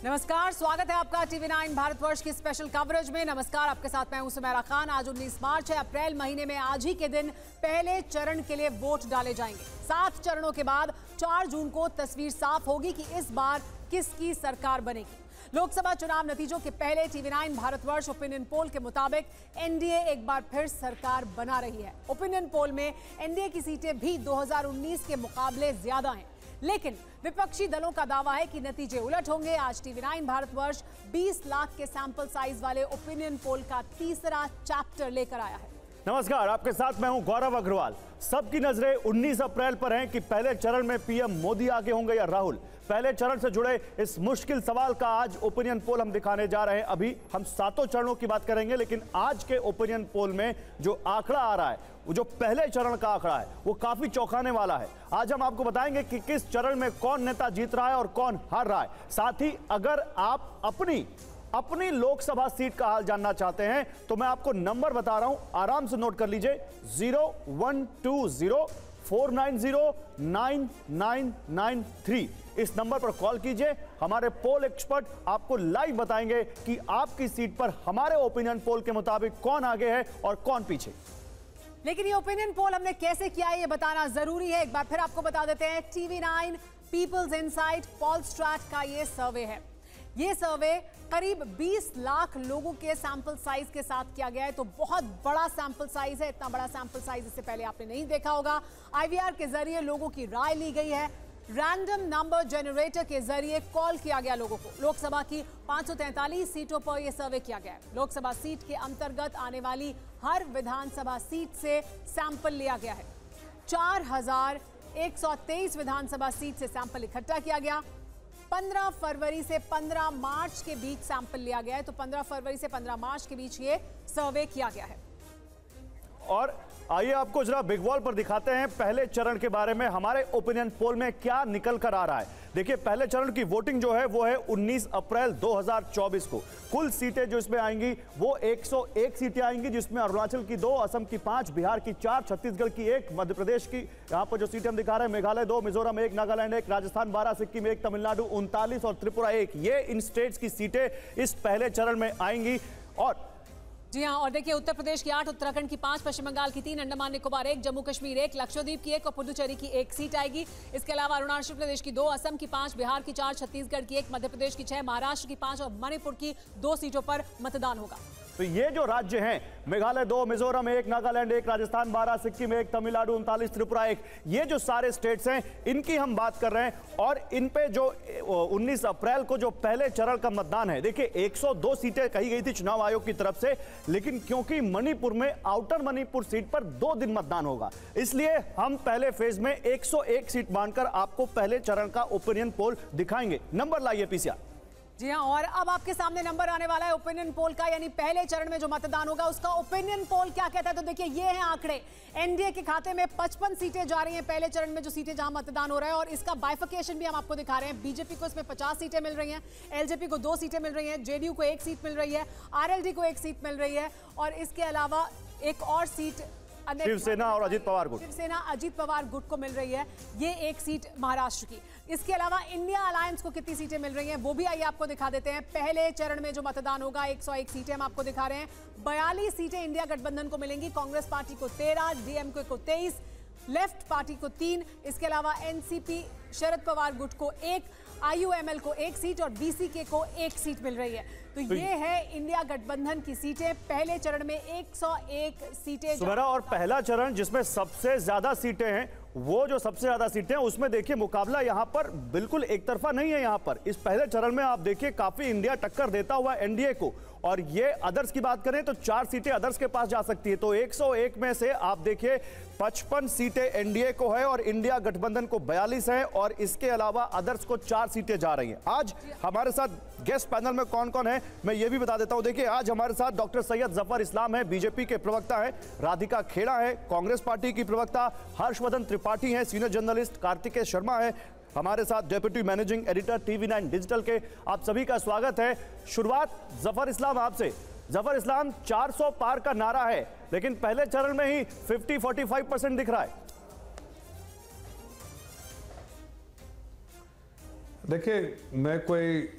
नमस्कार, स्वागत है आपका TV9 भारतवर्ष की स्पेशल कवरेज में। नमस्कार, आपके साथ मैं हूं सुमेरा खान। आज 19 मार्च है। अप्रैल महीने में आज ही के दिन पहले चरण के लिए वोट डाले जाएंगे। 7 चरणों के बाद 4 जून को तस्वीर साफ होगी कि इस बार किसकी सरकार बनेगी। लोकसभा चुनाव नतीजों के पहले TV9 भारतवर्ष ओपिनियन पोल के मुताबिक एनडीए एक बार फिर सरकार बना रही है। ओपिनियन पोल में एनडीए की सीटें भी 2019 के मुकाबले ज्यादा हैं, लेकिन विपक्षी दलों का दावा है कि नतीजे उलट होंगे। आज TV9 भारतवर्ष 20 लाख के सैंपल साइज वाले ओपिनियन पोल का तीसरा चैप्टर लेकर आया है। नमस्कार, आपके साथ मैं हूं गौरव अग्रवाल। सबकी नजरें 19 अप्रैल पर हैं कि पहले चरण में पीएम मोदी आगे होंगे या राहुल। पहले चरण से जुड़े इस मुश्किल सवाल का आज ओपिनियन पोल हम दिखाने जा रहे हैं। अभी हम 7 चरणों की बात करेंगे, लेकिन आज के ओपिनियन पोल में जो आंकड़ा आ रहा है, वो जो पहले चरण का आंकड़ा है, वो काफी चौंकाने वाला है। आज हम आपको बताएंगे कि किस चरण में कौन नेता जीत रहा है और कौन हार रहा है। साथ ही अगर आप अपनी लोकसभा सीट का हाल जानना चाहते हैं तो मैं आपको नंबर बता रहा हूं, आराम से नोट कर लीजिए। 0120-490-9993 इस नंबर पर कॉल कीजिए। हमारे पोल एक्सपर्ट आपको लाइव बताएंगे कि आपकी सीट पर हमारे ओपिनियन पोल के मुताबिक कौन आगे है और कौन पीछे। लेकिन ये ओपिनियन पोल हमने कैसे किया है ये बताना जरूरी है। एक बार फिर आपको बता देते हैं, TV9 पीपल्स इनसाइट पोलस्ट्रैट का ये सर्वे है। ये सर्वे करीब 20 लाख लोगों के सैंपल साइज के साथ किया गया है, तो बहुत बड़ा सैंपल साइज है। इतना बड़ा सैंपल साइज इससे पहले आपने नहीं देखा होगा। IVR के जरिए लोगों की राय ली गई है। रैंडम नंबर जनरेटर के जरिए कॉल किया गया लोगों को। लोकसभा की 543 सीटों पर यह सर्वे किया गया है। लोकसभा सीट के अंतर्गत आने वाली हर विधानसभा सीट से सैंपल लिया गया है। 4123 विधानसभा सीट से सैंपल इकट्ठा किया गया। 15 फरवरी से 15 मार्च के बीच सैंपल लिया गया है, तो 15 फरवरी से 15 मार्च के बीच ये सर्वे किया गया है। और आइए आपको जरा बिग वॉल पर दिखाते हैं पहले चरण के बारे में हमारे ओपिनियन पोल में क्या निकल कर आ रहा है। देखिए, पहले चरण की वोटिंग जो है वो है 19 अप्रैल 2024 को। कुल सीटें जो इसमें आएंगी वो 101 सीटें आएंगी, जिसमें अरुणाचल की 2, असम की 5, बिहार की 4, छत्तीसगढ़ की 1, मध्य प्रदेश की, यहाँ पर जो सीटें हम दिखा रहे हैं, मेघालय 2, मिजोरम 1, नागालैंड 1, राजस्थान 12, सिक्किम 1, तमिलनाडु 39 और त्रिपुरा 1। ये इन स्टेट्स की सीटें इस पहले चरण में आएंगी। और जी हाँ, और देखिए, उत्तर प्रदेश की 8, उत्तराखंड की 5, पश्चिम बंगाल की 3, अंडमान निकोबार 1, जम्मू कश्मीर 1, लक्षद्वीप की 1 और पुडुचेरी की 1 सीट आएगी। इसके अलावा अरुणाचल प्रदेश की 2, असम की 5, बिहार की 4, छत्तीसगढ़ की 1, मध्य प्रदेश की 6, महाराष्ट्र की 5 और मणिपुर की 2 सीटों पर मतदान होगा। तो ये जो राज्य हैं, मेघालय 2, मिजोरम 1, नागालैंड 1, राजस्थान 12, सिक्किम 1, तमिलनाडु 39, त्रिपुरा 1, ये जो सारे स्टेट्स हैं, इनकी हम बात कर रहे हैं। और इन पे जो 19 अप्रैल को जो पहले चरण का मतदान है, देखिए 102 सीटें कही गई थी चुनाव आयोग की तरफ से, लेकिन क्योंकि मणिपुर में आउटर मणिपुर सीट पर 2 दिन मतदान होगा, इसलिए हम पहले फेज में 101 सीट मानकर आपको पहले चरण का ओपिनियन पोल दिखाएंगे। नंबर लाइए पीसीआर। जी हाँ, और अब आपके सामने नंबर आने वाला है ओपिनियन पोल का, यानी पहले चरण में जो मतदान होगा उसका ओपिनियन पोल क्या कहता है। तो देखिए, ये हैं आंकड़े। एनडीए के खाते में 55 सीटें जा रही हैं पहले चरण में, जो सीटें जहां मतदान हो रहा है, और इसका बाइफिकेशन भी हम आपको दिखा रहे हैं। बीजेपी को इसमें 50 सीटें मिल रही हैं, एलजेपी को 2 सीटें मिल रही हैं, जेडीयू को 1 सीट मिल रही है, आरएलडी को 1 सीट मिल रही है, और इसके अलावा एक और सीट शिवसेना और अजीत पवार गुट, शिवसेना अजीत पवार गुट को मिल रही है, ये 1 सीट महाराष्ट्र की। इसके अलावा इंडिया अलायंस को कितनी सीटें मिल रही हैं वो भी आइए आपको दिखा देते हैं। पहले चरण में जो मतदान होगा, 101 सीटें हम आपको दिखा रहे हैं। 42 सीटें इंडिया गठबंधन को मिलेंगी। कांग्रेस पार्टी को 13, डीएमके को 23, लेफ्ट पार्टी को 3, इसके अलावा एनसीपी शरद पवार गुट को 1, आईयूएमएल को 1 सीट और बीसीके को 1 सीट मिल रही है। तो ये है इंडिया गठबंधन की सीटें। पहले चरण में 101 सीटें। सुमेरा, और पहला चरण जिसमें सबसे ज्यादा सीटें हैं, वो जो सबसे ज्यादा सीटें हैं उसमें देखिए मुकाबला यहां पर बिल्कुल एक तरफा नहीं है। यहां पर इस पहले चरण में आप देखिए काफी इंडिया टक्कर देता हुआ एनडीए को, और ये अदर्स की बात करें तो 4 सीटें अदर्स के पास जा सकती है। तो 101 में से आप देखिए 55 सीटें एनडीए को है और इंडिया गठबंधन को 42 है, और इसके अलावा अदर्स को 4 सीटें जा रही हैं। आज हमारे साथ गेस्ट पैनल में कौन कौन है मैं ये भी बता देता हूं। देखिए, आज हमारे साथ डॉक्टर सैयद जफर इस्लाम है, बीजेपी के प्रवक्ता है, राधिका खेड़ा है, कांग्रेस पार्टी की प्रवक्ता, हर्षवर्धन त्रिपाठी है, सीनियर जर्नलिस्ट कार्तिकेय शर्मा है, हमारे साथ deputy managing editor TV9 digital के। आप सभी का स्वागत है। शुरुआत जफर इस्लाम आपसे। जफर इस्लाम, 400 पार का नारा है, लेकिन पहले चरण में ही 50-45% दिख रहा है। देखिए, मैं कोई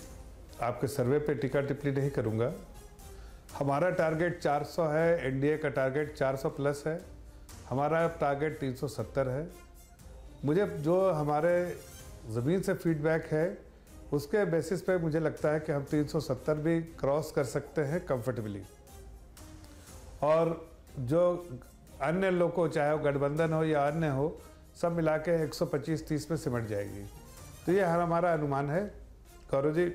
आपके सर्वे पे टीका टिप्पणी नहीं करूंगा। हमारा टारगेट 400 है, एनडीए का टारगेट 400 प्लस है, हमारा टारगेट 370 है। मुझे जो हमारे ज़मीन से फीडबैक है उसके बेसिस पे मुझे लगता है कि हम 370 भी क्रॉस कर सकते हैं कंफर्टेबली। और जो अन्य लोग को, चाहे वो गठबंधन हो या अन्य हो, सब मिला के 125-30 में सिमट जाएगी। तो ये हमारा अनुमान है Gaurav ji,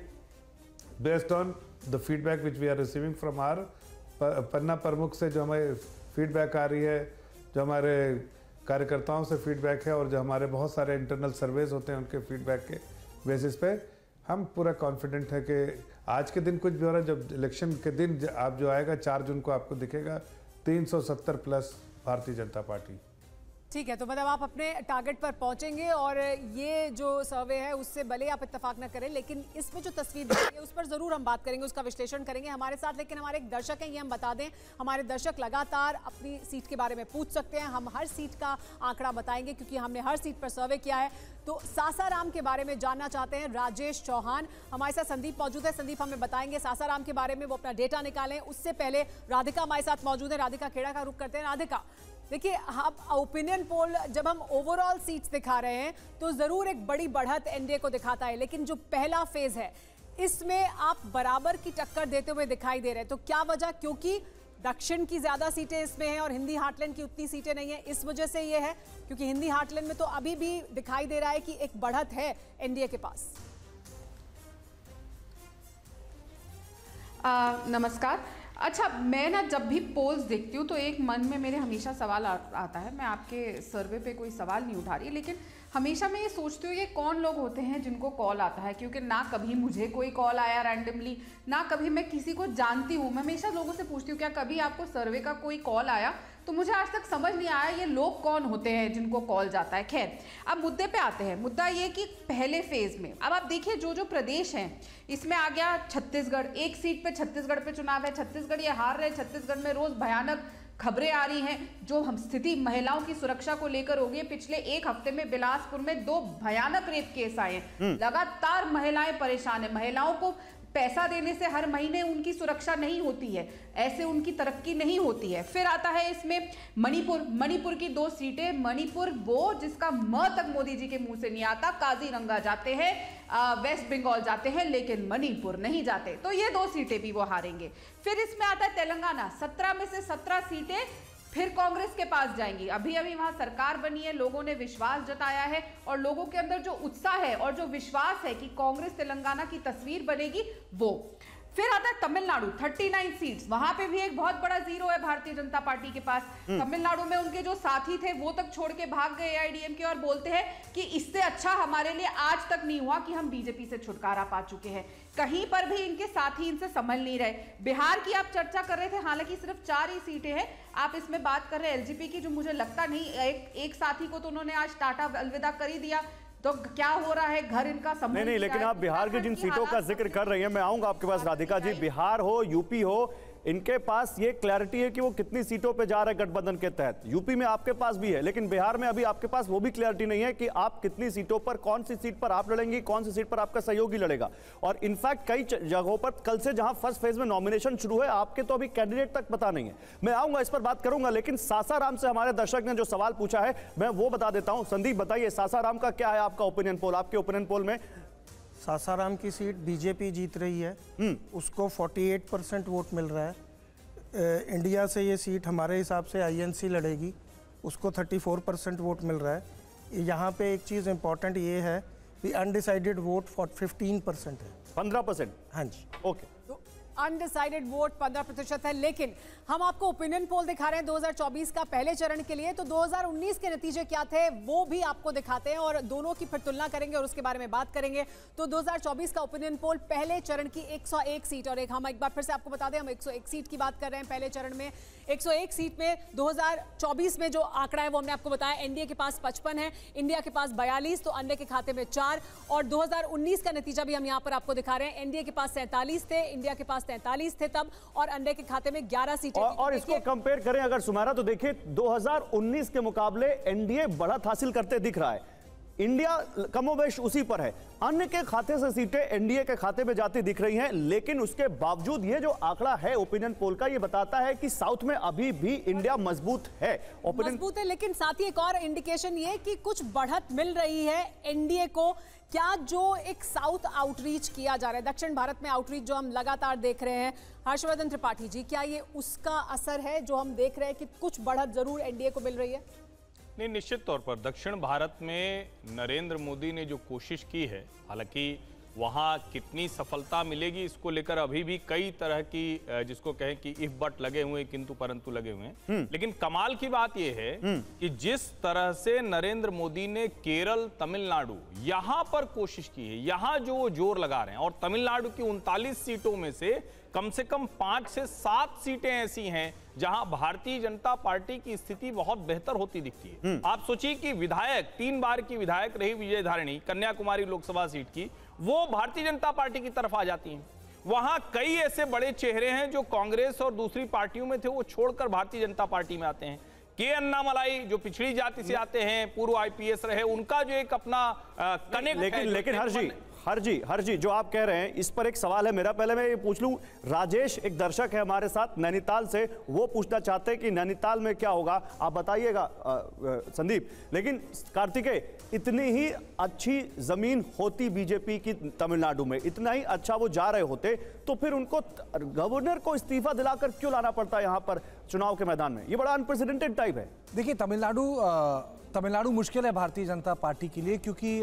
based on the feedback which we are receiving from our panna pramukh से जो हमें फीडबैक आ रही है, जो हमारे कार्यकर्ताओं से फीडबैक है और जो हमारे बहुत सारे इंटरनल सर्वेज होते हैं उनके फीडबैक के बेसिस पे हम पूरा कॉन्फिडेंट है कि आज के दिन कुछ भी हो रहा है। जब इलेक्शन के दिन आप जो आएगा 4 जून को आपको दिखेगा 370 प्लस भारतीय जनता पार्टी। ठीक है, तो मतलब आप अपने टारगेट पर पहुंचेंगे और ये जो सर्वे है उससे भले आप इत्तेफाक न करें, लेकिन इसमें जो तस्वीर दिखती है उस पर जरूर हम बात करेंगे, उसका विश्लेषण करेंगे हमारे साथ। लेकिन हमारे एक दर्शक हैं, ये हम बता दें, हमारे दर्शक लगातार अपनी सीट के बारे में पूछ सकते हैं। हम हर सीट का आंकड़ा बताएंगे क्योंकि हमने हर सीट पर सर्वे किया है। तो सासाराम के बारे में जानना चाहते हैं राजेश चौहान। हमारे साथ संदीप मौजूद है, संदीप हमें बताएंगे सासाराम के बारे में, वो अपना डेटा निकालें। उससे पहले राधिका हमारे साथ मौजूद है, राधिका खेड़ा का रुख करते हैं। राधिका, देखिए, हम ओपिनियन पोल जब हम ओवरऑल सीट्स दिखा रहे हैं तो जरूर एक बड़ी बढ़त एनडीए को दिखाता है, लेकिन जो पहला फेज है इसमें आप बराबर की टक्कर देते हुए दिखाई दे रहे हैं। तो क्या वजह? क्योंकि दक्षिण की ज्यादा सीटें इसमें हैं और हिंदी हार्टलैंड की उतनी सीटें नहीं है, इस वजह से ये है? क्योंकि हिंदी हार्टलैंड में तो अभी भी दिखाई दे रहा है कि एक बढ़त है एनडीए के पास। नमस्कार। अच्छा, मैं ना जब भी पोल्स देखती हूँ तो एक मन में मेरे हमेशा सवाल आता है। मैं आपके सर्वे पे कोई सवाल नहीं उठा रही, लेकिन हमेशा मैं ये सोचती हूँ ये कौन लोग होते हैं जिनको कॉल आता है, क्योंकि ना कभी मुझे कोई कॉल आया रैंडमली, ना कभी मैं किसी को जानती हूँ। मैं हमेशा लोगों से पूछती हूँ क्या कभी आपको सर्वे का कोई कॉल आया, तो मुझे आज तक समझ नहीं आया ये लोग कौन होते हैं जिनको कॉल जाता है। खैर, अब मुद्दे पे आते हैं। मुद्दा ये कि पहले फेज में अब आप देखिए जो जो प्रदेश हैं, इसमें आ गया छत्तीसगढ़। एक सीट पे छत्तीसगढ़ पे चुनाव है, छत्तीसगढ़ ये हार रहे। छत्तीसगढ़ में रोज भयानक खबरें आ रही हैं जो हम स्थिति महिलाओं की सुरक्षा को लेकर हो गई। पिछले एक हफ्ते में बिलासपुर में 2 भयानक रेप केस आए हैं। लगातार महिलाएं परेशान है। महिलाओं को पैसा देने से हर महीने उनकी सुरक्षा नहीं होती है, ऐसे उनकी तरक्की नहीं होती है। फिर आता है इसमें मणिपुर की 2 सीटें। मणिपुर वो जिसका म तक मोदी जी के मुंह से नहीं आता। काजीरंगा जाते हैं, वेस्ट बंगाल जाते हैं, लेकिन मणिपुर नहीं जाते। तो ये 2 सीटें भी वो हारेंगे। फिर इसमें आता है तेलंगाना। 17 में से 17 सीटें फिर कांग्रेस के पास जाएंगी। अभी अभी वहां सरकार बनी है, लोगों ने विश्वास जताया है और लोगों के अंदर जो उत्साह है और जो विश्वास है कि कांग्रेस तेलंगाना की तस्वीर बनेगी वो। फिर आता है तमिलनाडु, 39 सीट्स। वहां पे भी एक बहुत बड़ा जीरो है भारतीय जनता पार्टी के पास। तमिलनाडु में उनके जो साथी थे वो तक छोड़ के भाग गए एआईडीएमके और बोलते हैं कि इससे अच्छा हमारे लिए आज तक नहीं हुआ कि हम बीजेपी से छुटकारा पा चुके हैं। कहीं पर भी इनके साथी इनसे संभल नहीं रहे। बिहार की आप चर्चा कर रहे थे, हालांकि सिर्फ 4 ही सीटें हैं। आप इसमें बात कर रहे हैं एलजेपी की, जो मुझे लगता नहीं, एक साथी को तो उन्होंने आज टाटा अलविदा कर ही दिया। तो क्या हो रहा है, घर इनका संभल नहीं, लेकिन आप बिहार की जिन सीटों का जिक्र कर रही हैं, मैं आऊंगा आपके पास राधिका जी। बिहार हो, यूपी हो, इनके पास ये क्लैरिटी है कि वो कितनी सीटों पे जा रहे हैं गठबंधन के तहत। यूपी में आपके पास भी है, लेकिन बिहार में अभी आपके पास वो भी क्लैरिटी नहीं है कि आप कितनी सीटों पर, कौन सी सीट पर आप लड़ेंगी, कौन सी सीट पर आपका सहयोगी लड़ेगा। और इनफैक्ट कई जगहों पर कल से जहां फर्स्ट फेज में नॉमिनेशन शुरू है, आपके तो अभी कैंडिडेट तक पता नहीं है। मैं आऊंगा, इस पर बात करूंगा, लेकिन सासाराम से हमारे दर्शक ने जो सवाल पूछा है मैं वो बता देता हूं। संदीप बताइए, सासाराम का क्या है आपका ओपिनियन पोल? आपके ओपिनियन पोल में सासाराम की सीट बीजेपी जीत रही है, उसको 48% वोट मिल रहा है। इंडिया से ये सीट हमारे हिसाब से आईएनसी लड़ेगी, उसको 34% वोट मिल रहा है। यहाँ पे एक चीज़ इंपॉर्टेंट ये है कि अनडिसाइडेड वोट 15% है। 15%? हाँ जी। ओके, अनडिसाइडेड वोट 15% है। लेकिन हम आपको ओपिनियन पोल दिखा रहे हैं 2024 का पहले चरण के लिए, तो 2019 के नतीजे क्या थे वो भी आपको दिखाते हैं और दोनों की फिर तुलना करेंगे और उसके बारे में बात करेंगे। तो 2024 का ओपिनियन पोल पहले चरण की 101 सीट, और हम एक बार फिर से आपको बता दें, हम 101 सीट की बात कर रहे हैं पहले चरण में। 101 सीट में 2024 में जो आंकड़ा है वो हमने आपको बताया, एनडीए के पास 55 है, इंडिया के पास 42, तो अन्य के खाते में 4। और 2019 का नतीजा भी हम यहाँ पर आपको दिखा रहे हैं, एनडीए के पास 47 थे, इंडिया के पास 43 थे तब, और अन्य के खाते में 11 सीटें। और इसको कंपेयर करें अगर सुमारा, तो देखिए 2019 के मुकाबले एनडीए बढ़त हासिल करते दिख रहा है। इंडिया कमोबेश उसी पर है। अन्य के खाते से सीटें एनडीए के खाते में जाती दिख रही हैं, लेकिन उसके बावजूद ये जो आंकड़ा है ओपिनियन पोल का, ये बताता है कि साउथ में अभी भी इंडिया मजबूत है। मजबूत है, लेकिन साथ ही एक और इंडिकेशन ये कि कुछ बढ़त मिल रही है एनडीए को। क्या जो एक साउथ आउटरीच किया जा रहा है, दक्षिण भारत में आउटरीच जो हम लगातार देख रहे हैं, हर्षवर्धन त्रिपाठी जी, क्या ये उसका असर है जो हम देख रहे हैं कि कुछ बढ़त जरूर एनडीए को मिल रही है? नहीं, निश्चित तौर पर दक्षिण भारत में नरेंद्र मोदी ने जो कोशिश की है, हालांकि वहां कितनी सफलता मिलेगी इसको लेकर अभी भी कई तरह की जिसको कहें कि इफ बट लगे हुए, किंतु परंतु लगे हुए हैं। लेकिन कमाल की बात यह है कि जिस तरह से नरेंद्र मोदी ने केरल, तमिलनाडु यहां पर कोशिश की है, यहां जो वो जोर लगा रहे हैं, और तमिलनाडु की 39 सीटों में से कम 5 से 7 सीटें ऐसी हैं जहां भारतीय जनता पार्टी की स्थिति बहुत बेहतर होती दिखती है। आप सोचिए कि विधायक, 3 बार की विधायक रही विजयधारिणी कन्याकुमारी लोकसभा सीट की, वो भारतीय जनता पार्टी की तरफ आ जाती हैं। वहां कई ऐसे बड़े चेहरे हैं जो कांग्रेस और दूसरी पार्टियों में थे, वो छोड़कर भारतीय जनता पार्टी में आते हैं। के अन्नामलाई जो पिछड़ी जाति से आते हैं, पूर्व आईपीएस रहे, उनका जो एक अपना कनेक्ट है। लेकिन हर जी जो आप कह रहे हैं इस पर एक सवाल है मेरा। पहले मैं ये पूछ लूं, राजेश एक दर्शक है हमारे साथ नैनीताल से, वो पूछना चाहते हैं कि नैनीताल में क्या होगा, आप बताइएगा संदीप। लेकिन कार्तिकेय, इतनी ही अच्छी जमीन होती बीजेपी की तमिलनाडु में, इतना ही अच्छा वो जा रहे होते, तो फिर उनको गवर्नर को इस्तीफा दिलाकर क्यों लाना पड़ता है यहाँ पर चुनाव के मैदान में? ये बड़ा अनप्रेसिडेंटेड टाइप है। देखिए, तमिलनाडु मुश्किल है भारतीय जनता पार्टी के लिए, क्योंकि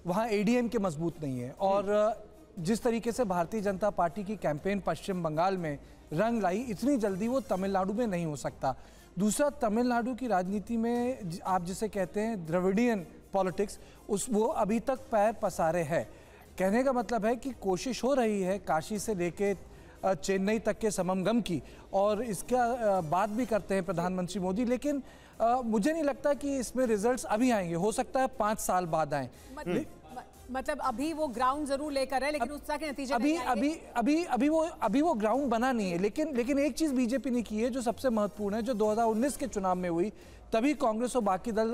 वहाँ एडीएम के मजबूत नहीं है, और जिस तरीके से भारतीय जनता पार्टी की कैंपेन पश्चिम बंगाल में रंग लाई, इतनी जल्दी वो तमिलनाडु में नहीं हो सकता। दूसरा, तमिलनाडु की राजनीति में आप जिसे कहते हैं द्रविडियन पॉलिटिक्स, वो अभी तक पैर पसारे है। कहने का मतलब है कि कोशिश हो रही है काशी से लेके चेन्नई तक के सममगम की, और इसका बात भी करते हैं प्रधानमंत्री मोदी, लेकिन मुझे नहीं लगता कि इसमें रिजल्ट्स अभी आएंगे। हो सकता है 5 साल बाद आए। मतलब अभी वो ग्राउंड जरूर लेकर है, लेकिन उसका के नतीजे नहीं आएंगे। अभी वो ग्राउंड बना नहीं है। लेकिन एक चीज बीजेपी ने की है जो सबसे महत्वपूर्ण है, जो 2019 के चुनाव में हुई, तभी कांग्रेस और बाकी दल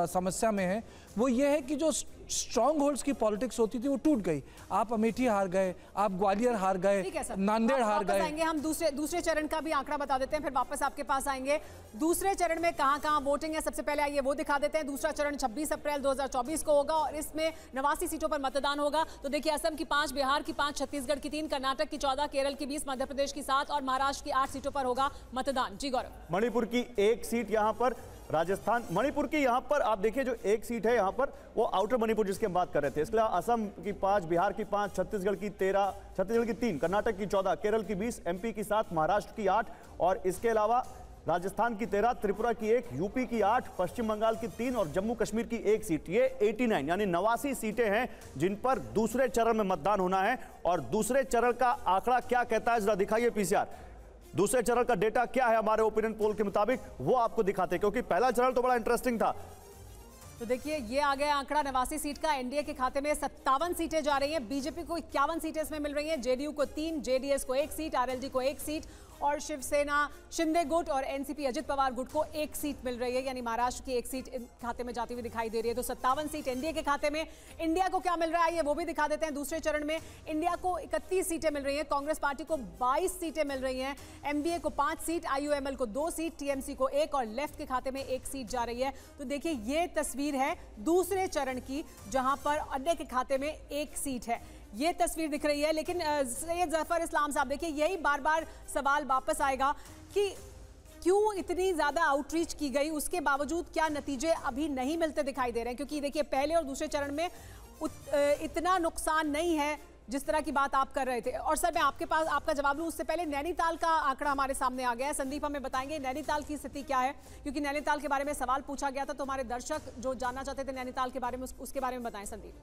समस्या में है, वो ये है कि जो स्ट्रॉन्ग होल्ड्स की पॉलिटिक्स होती थी वो टूट गई। आप अमेठी हार गए, आप ग्वालियर हार गए, नांदेड़ हार गए। आएंगे हम दूसरे चरण का भी आंकड़ा बता देते हैं, फिर वापस आपके पास आएंगे। दूसरे चरण में कहां वोटिंग है, सबसे पहले आइए वो दिखा देते हैं। दूसरा चरण 26 अप्रैल 2024 को होगा, और इसमें 89 सीटों पर मतदान होगा। तो देखिए, असम की 5, बिहार की 5, छत्तीसगढ़ की 3, कर्नाटक की 14, केरल की 20, मध्य प्रदेश की 7 और महाराष्ट्र की 8 सीटों पर होगा मतदान। जी गौरव। मणिपुर की 1 सीट यहाँ पर, राजस्थान, मणिपुर की यहाँ पर आप देखिए जो 1 सीट है यहाँ पर, वो आउटर मणिपुर जिसकी हम बात कर रहे थे। इसके अलावा असम की 5, बिहार की 5, छत्तीसगढ़ की 13, छत्तीसगढ़ की 3, कर्नाटक की 14, केरल की 20, एमपी की 7, महाराष्ट्र की 8, और इसके अलावा राजस्थान की 13, त्रिपुरा की 1, यूपी की 8, पश्चिम बंगाल की 3 और जम्मू कश्मीर की 1 सीट। ये 89 यानी 89 सीटें हैं जिन पर दूसरे चरण में मतदान होना है। और दूसरे चरण का आंकड़ा क्या कहता है, जरा दिखाइए पीसीआर। दूसरे चरण का डेटा क्या है हमारे ओपिनियन पोल के मुताबिक, वो आपको दिखाते हैं, क्योंकि पहला चरण तो बड़ा इंटरेस्टिंग था। तो देखिए, ये आ गया आंकड़ा 89 सीट का। एनडीए के खाते में 57 सीटें जा रही हैं। बीजेपी को 51 सीटें इसमें मिल रही हैं, जेडीयू को 3, जेडीएस को 1 सीट, आरएलडी को 1 सीट, और शिवसेना शिंदे गुट और एनसीपी अजित पवार गुट को 1 सीट मिल रही है, यानी महाराष्ट्र की 1 सीट खाते में जाती हुई दिखाई दे रही है। तो 57 सीट एनडीए के खाते में। इंडिया को क्या मिल रहा है ये वो भी दिखा देते हैं। दूसरे चरण में इंडिया को 31 सीटें मिल रही हैं, कांग्रेस पार्टी को 22 सीटें मिल रही हैं, एमडीए को 5 सीट, आईयूएमएल को 2 सीट, टीएमसी को 1 और लेफ्ट के खाते में 1 सीट जा रही है। तो देखिए, ये तस्वीर है दूसरे चरण की, जहां पर अन्य के खाते में 1 सीट है। ये तस्वीर दिख रही है। लेकिन सैयद जफर इस्लाम साहब, देखिए, यही बार बार सवाल वापस आएगा कि क्यों इतनी ज्यादा आउटरीच की गई, उसके बावजूद क्या नतीजे अभी नहीं मिलते दिखाई दे रहे हैं? क्योंकि देखिए, पहले और दूसरे चरण में इतना नुकसान नहीं है जिस तरह की बात आप कर रहे थे। और सर, मैं आपके पास आपका जवाब लूं उससे पहले नैनीताल का आंकड़ा हमारे सामने आ गया है। संदीप हमें बताएंगे नैनीताल की स्थिति क्या है, क्योंकि नैनीताल के बारे में सवाल पूछा गया था, तो हमारे दर्शक जो जानना चाहते थे नैनीताल के बारे में, उसके बारे में बताएं संदीप।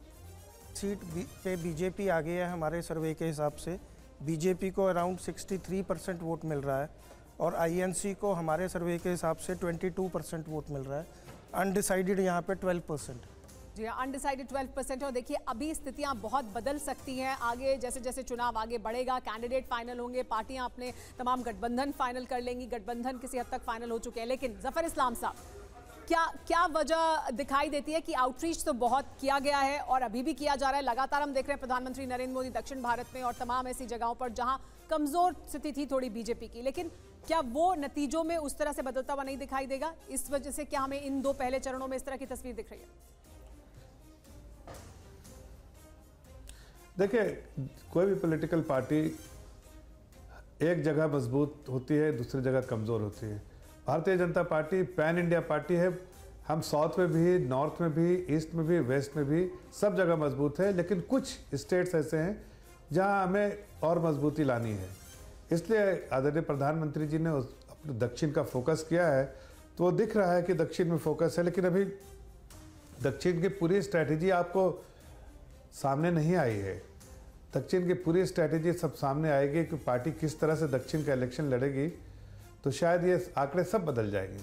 सीट पे बीजेपी आगे है हमारे सर्वे के हिसाब से। बीजेपी को अराउंड 63% वोट मिल रहा है, और आईएनसी को हमारे सर्वे के हिसाब से 22% वोट मिल रहा है। अनडिसाइडेड यहाँ पे 12%। जी हाँ, अनडिसाइडेड 12% है। और देखिए, अभी स्थितियां बहुत बदल सकती हैं आगे, जैसे जैसे चुनाव आगे बढ़ेगा, कैंडिडेट फाइनल होंगे, पार्टियां अपने तमाम गठबंधन फाइनल कर लेंगी, गठबंधन किसी हद तक फाइनल हो चुके हैं। लेकिन जफर इस्लाम साहब, क्या वजह दिखाई देती है कि आउटरीच तो बहुत किया गया है और अभी भी किया जा रहा है, लगातार हम देख रहे हैं प्रधानमंत्री नरेंद्र मोदी दक्षिण भारत में और तमाम ऐसी जगहों पर जहां कमजोर स्थिति थी थोड़ी बीजेपी की, लेकिन क्या वो नतीजों में उस तरह से बदलता हुआ नहीं दिखाई देगा? इस वजह से क्या हमें इन 2 पहले चरणों में इस तरह की तस्वीर दिख रही है? देखिए, कोई भी पॉलिटिकल पार्टी एक जगह मजबूत होती है, दूसरी जगह कमज़ोर होती है। Bharatiya Janata party pan India party है। हम साउथ में भी, नॉर्थ में भी, ईस्ट में भी, वेस्ट में भी सब जगह मजबूत है, लेकिन कुछ स्टेट्स ऐसे हैं जहां हमें और मजबूती लानी है। इसलिए आदरणीय प्रधानमंत्री जी ने अपने दक्षिण का फोकस किया है, तो वो दिख रहा है कि दक्षिण में फोकस है, लेकिन अभी दक्षिण की पूरी स्ट्रैटेजी आपको सामने नहीं आई है। दक्षिण की पूरी स्ट्रैटेजी सब सामने आएगी कि पार्टी किस तरह से दक्षिण का इलेक्शन लड़ेगी, तो शायद ये आंकड़े सब बदल जाएंगे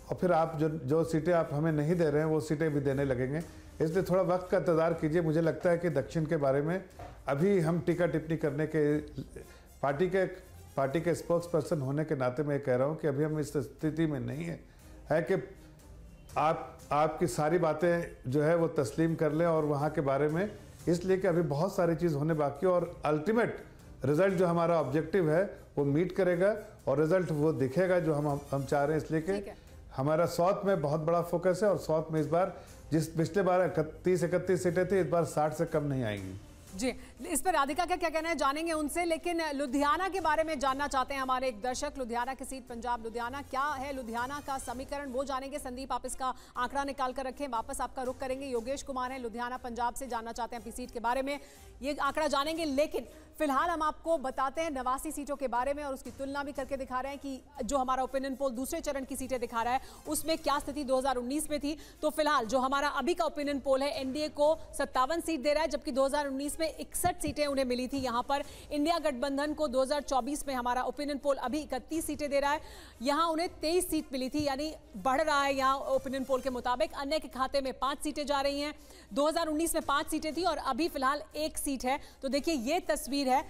और फिर आप जो सीटें आप हमें नहीं दे रहे हैं वो सीटें भी देने लगेंगे। इसलिए थोड़ा वक्त का इंतज़ार कीजिए। मुझे लगता है कि दक्षिण के बारे में अभी हम टीका टिप्पणी करने के पार्टी के स्पोक्स पर्सन होने के नाते मैं कह रहा हूँ कि अभी हम इस स्थिति में नहीं है कि आपकी सारी बातें जो है वो तस्लीम कर लें और वहाँ के बारे में, इसलिए कि अभी बहुत सारी चीज़ होने बाकी है और अल्टीमेट रिजल्ट जो हमारा ऑब्जेक्टिव है वो मीट करेगा और रिजल्ट वो दिखेगा जो हम चाह रहे हैं। इसलिए कि हमारा साउथ में बहुत बड़ा फोकस है और साउथ में इस बार जिस पिछले बार 31-31 सीटें थी, इस बार 60 से कम नहीं आएंगी। जी, इस पर राधिका का क्या कहना है जानेंगे उनसे, लेकिन लुधियाना के बारे में जानना चाहते हैं हमारे एक दर्शक। लुधियाना की सीट, पंजाब लुधियाना, क्या है लुधियाना का समीकरण, वो जानेंगे। संदीप, आप इसका आंकड़ा निकाल कर रखें, वापस आपका रुख करेंगे। योगेश कुमार है लुधियाना पंजाब से, जानना चाहते हैं अपनी सीट के बारे में, ये आंकड़ा जानेंगे। लेकिन फिलहाल हम आपको बताते हैं 89 सीटों के बारे में और उसकी तुलना भी करके दिखा रहे हैं कि जो हमारा ओपिनियन पोल दूसरे चरण की सीटें दिखा रहा है उसमें क्या स्थिति 2019 में थी। तो फिलहाल जो हमारा अभी का ओपिनियन पोल है, एनडीए को 57 सीट दे रहा है, जबकि 2019 में 61 सीटें उन्हें मिली थी। यहां पर इंडिया गठबंधन को 2024 में हमारा ओपिनियन पोल अभी 31 सीटें दे रहा है, यहां उन्हें 23 सीट मिली थी, यानी बढ़ रहा है यहां ओपिनियन पोल के मुताबिक। अन्य के खाते में 5 सीटें जा रही हैं। 2019 में 5 सीटें थी और अभी फिलहाल 1 सीट है। तो देखिए ये तस्वीर है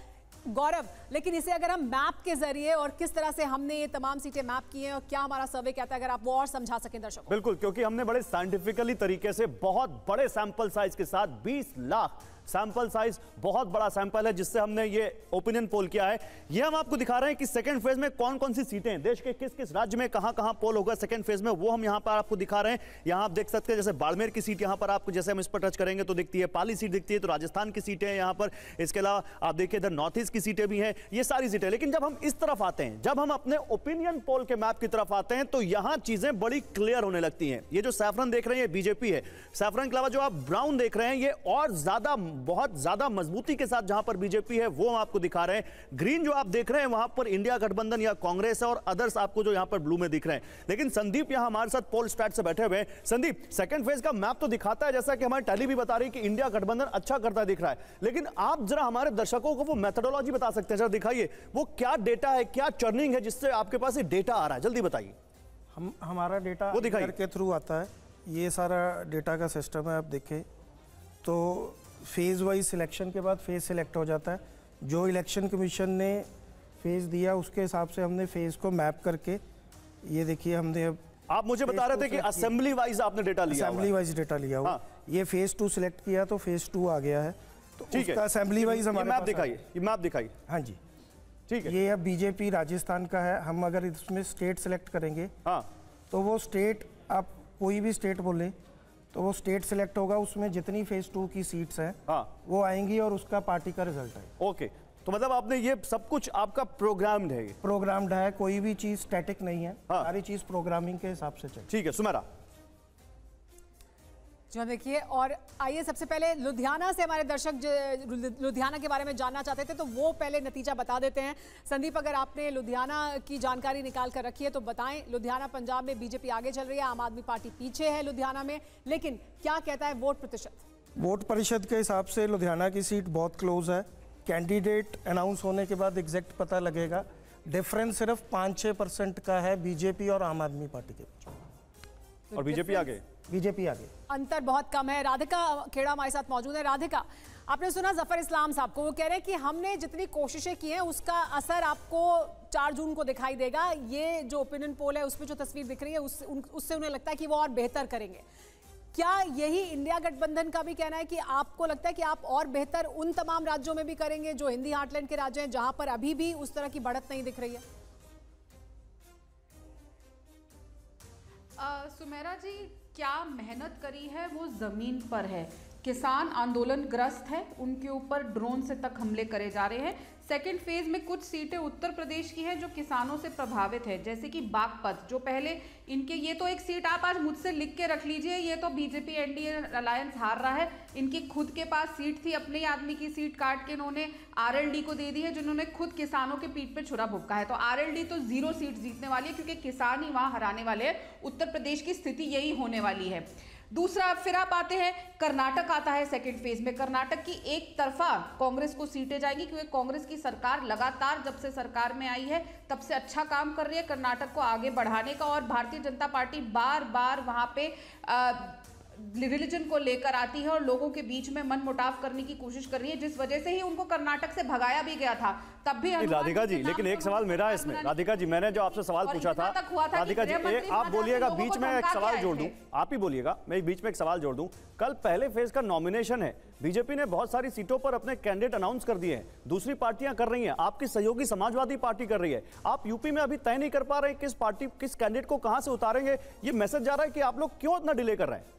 गौरव, लेकिन इसे अगर हम मैप के जरिए और किस तरह से हमने ये तमाम सीटें मैप की हैं और क्या हमारा सर्वे कहता है, अगर आप वो और समझा सकें दर्शकों। बिल्कुल, क्योंकि हमने बड़े साइंटिफिकली तरीके से बहुत बड़े सैंपल साइज के साथ 20 लाख सैंपल साइज, बहुत बड़ा सैंपल है जिससे हमने ये ओपिनियन पोल किया है। ये हम आपको दिखा रहे हैं कि सेकंड फेज में कौन कौन सी सीटें हैं, देश के किस किस राज्य में कहां कहां पोल होगा सेकंड फेज में, वो हम यहां पर आपको दिखा रहे हैं। यहां आप देख सकते हैं जैसे बाड़मेर की सीट यहां पर आपको, जैसे हम इस पर टच करेंगे तो दिखती है, पाली सीट दिखती है, तो राजस्थान की सीटें हैं यहां पर। इसके अलावा आप देखिए इधर नॉर्थ ईस्ट की सीटें भी हैं, ये सारी सीटें। लेकिन जब हम इस तरफ आते हैं, जब हम अपने ओपिनियन पोल के मैप की तरफ आते हैं, तो यहां चीजें बड़ी क्लियर होने लगती हैं। ये जो सैफरन देख रहे हैं ये बीजेपी है, सैफरन के अलावा जो आप ब्राउन देख रहे हैं ये और ज्यादा, बहुत ज्यादा मजबूती के साथ जहां पर बीजेपी है वो हम आपको दिखा रहे हैं। ग्रीन जो आप देख रहे हैं वहां पर इंडिया गठबंधन या कांग्रेस है और अदर्स आपको जो यहां पर ब्लू में दिख रहे हैं। लेकिन संदीप यहां हमारे साथ पोल स्टैट से बैठे हुए हैं। संदीप, सेकंड फेज का मैप तो दिखाता है, जैसा कि हमारी टैली भी बता रही है कि इंडिया गठबंधन अच्छा करता दिख रहा है, लेकिन आप जरा हमारे दर्शकों को वो मेथोडोलॉजी बता सकते हैं, जरा दिखाइए वो क्या डेटा है, क्या चर्निंग है जिससे आपके पास ये डेटा आ रहा है, जल्दी बताइए। हमारा डेटा वो दिखाइए के थ्रू आता है, ये सारा डेटा का सिस्टम है। आप देखें तो फेज़ वाइज सिलेक्शन के बाद फेज़ सिलेक्ट हो जाता है। जो इलेक्शन कमीशन ने फेज़ दिया उसके हिसाब से हमने फेज़ को मैप करके, ये देखिए हमने अब, आप मुझे बता रहे थे कि असेंबली वाइज आपने डेटा लिया, असेंबली वाइज डेटा लिया हुआ। ये फेज़ 2 सिलेक्ट किया तो फेज़ 2 आ गया है, तो उसका असेंबली वाइज हमारे मैप दिखाइए, ये मैप दिखाइए। हाँ जी, ठीक है। ये अब बीजेपी राजस्थान का है। हम अगर इसमें स्टेट सिलेक्ट करेंगे तो वो स्टेट, आप कोई भी स्टेट बोले तो वो स्टेट सिलेक्ट होगा, उसमें जितनी फेज 2 की सीट्स हैं वो आएंगी और उसका पार्टी का रिजल्ट है। ओके, तो मतलब आपने ये सब कुछ आपका प्रोग्राम्ड है, प्रोग्राम्ड है, कोई भी चीज स्टैटिक नहीं है, सारी चीज प्रोग्रामिंग के हिसाब से चलती है। ठीक है सुमेरा जो देखिए, और आइए सबसे पहले लुधियाना से हमारे दर्शक लुधियाना के बारे में जानना चाहते थे तो वो पहले नतीजा बता देते हैं। संदीप, अगर आपने लुधियाना की जानकारी निकाल कर रखी है तो बताएं। लुधियाना पंजाब में बीजेपी आगे चल रही है, आम आदमी पार्टी पीछे है लुधियाना में, लेकिन क्या कहता है वोट प्रतिशत? वोट प्रतिशत के हिसाब से लुधियाना की सीट बहुत क्लोज है। कैंडिडेट अनाउंस होने के बाद एग्जैक्ट पता लगेगा। डिफरेंस सिर्फ 5-6% का है बीजेपी और आम आदमी पार्टी के बीच, और बीजेपी आगे, बीजेपी आगे, अंतर बहुत कम है। राधिका खेड़ा हमारे साथ मौजूद है। राधिका, आपने सुना जफर इस्लाम साहब को, वो कह रहे हैं कि हमने जितनी कोशिशें की हैं उसका असर आपको 4 जून को दिखाई देगा। ये जो ओपिनियन पोल है उसमें जो तस्वीर दिख रही है उससे उन्हें लगता है कि वो और बेहतर करेंगे। क्या यही इंडिया गठबंधन का भी कहना है कि आपको लगता है कि आप और बेहतर उन तमाम राज्यों में भी करेंगे जो हिंदी हार्टलैंड के राज्य हैं, जहां पर अभी भी उस तरह की बढ़त नहीं दिख रही है? सुमेरा जी, क्या मेहनत करी है वो जमीन पर है। किसान आंदोलन ग्रस्त है, उनके ऊपर ड्रोन से तक हमले करे जा रहे हैं। सेकेंड फेज में कुछ सीटें उत्तर प्रदेश की हैं जो किसानों से प्रभावित है, जैसे कि बागपत, जो पहले इनके, ये तो एक सीट आप आज मुझसे लिख के रख लीजिए, ये तो बीजेपी एनडीए अलायंस हार रहा है। इनकी खुद के पास सीट थी, अपने आदमी की सीट काट के इन्होंने आरएलडी को दे दी है, जिन्होंने खुद किसानों के पीठ पे छुरा भुक्का है। तो आरएलडी तो 0 सीट जीतने वाली है, क्योंकि किसान ही वहां हराने वाले हैं। उत्तर प्रदेश की स्थिति यही होने वाली है। दूसरा, फिर आप आते हैं कर्नाटक आता है सेकंड फेज में। कर्नाटक की एक तरफा कांग्रेस को सीटें जाएंगी, क्योंकि कांग्रेस की सरकार लगातार जब से सरकार में आई है तब से अच्छा काम कर रही है कर्नाटक को आगे बढ़ाने का। और भारतीय जनता पार्टी बार बार वहां पे रिलीजन को लेकर आती है और लोगों के बीच में मन मुटाव करने की कोशिश कर रही है, जिस वजह से ही उनको कर्नाटक से भगाया भी गया था। तब भी राधिका जी, लेकिन एक सवाल मेरा है इसमें। राधिका जी, मैंने जो आपसे सवाल पूछा था, राधिका जी आप बोलिएगा, बीच में एक सवाल जोड़ दूं, आप ही बोलिएगा, मैं बीच में एक सवाल जोड़ दूं। कल पहले फेज का नॉमिनेशन है, बीजेपी ने बहुत सारी सीटों पर अपने कैंडिडेट अनाउंस कर दिए हैं, दूसरी पार्टियां कर रही हैं, आपकी सहयोगी समाजवादी पार्टी कर रही है। आप यूपी में अभी तय नहीं कर पा रहे किस पार्टी, किस कैंडिडेट को कहां से उतारेंगे। ये मैसेज जा रहा है कि आप लोग क्यों इतना डिले कर रहे हैं?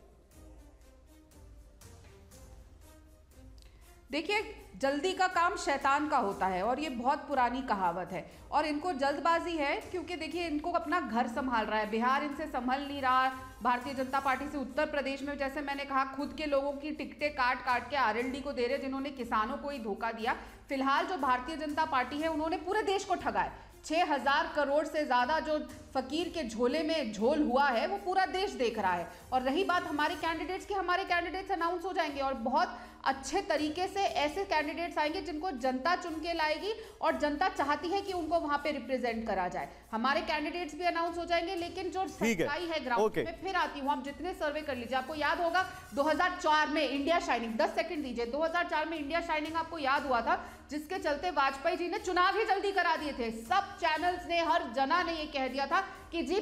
देखिए, जल्दी का काम शैतान का होता है और ये बहुत पुरानी कहावत है। और इनको जल्दबाजी है, क्योंकि देखिए इनको अपना घर संभाल रहा है, बिहार इनसे संभल नहीं रहा। भारतीय जनता पार्टी से उत्तर प्रदेश में, जैसे मैंने कहा, खुद के लोगों की टिकटें काट काट के आरएलडी को दे रहे, जिन्होंने किसानों को ही धोखा दिया। फिलहाल जो भारतीय जनता पार्टी है उन्होंने पूरे देश को ठगा है। 6000 करोड़ से ज्यादा जो फकीर के झोले में झोल हुआ है वो पूरा देश देख रहा है। और रही बात हमारे कैंडिडेट्स की, हमारे कैंडिडेट्स अनाउंस हो जाएंगे और बहुत अच्छे तरीके से ऐसे कैंडिडेट्स आएंगे जिनको जनता चुन के लाएगी और जनता चाहती है कि उनको वहां पे रिप्रेजेंट करा जाए। हमारे कैंडिडेट्स भी अनाउंस हो जाएंगे, लेकिन जो सच्चाई है ग्राउंड में, फिर आती हूँ, आप जितने सर्वे कर लीजिए, आपको याद होगा 2004 में इंडिया शाइनिंग, 10 सेकंड दीजिए, 2004 में इंडिया शाइनिंग आपको याद हुआ था, जिसके चलते वाजपेयी जी ने चुनाव ही जल्दी करा दिए थे। सब चैनल्स ने, हर जना ने ये कह दिया था कि जी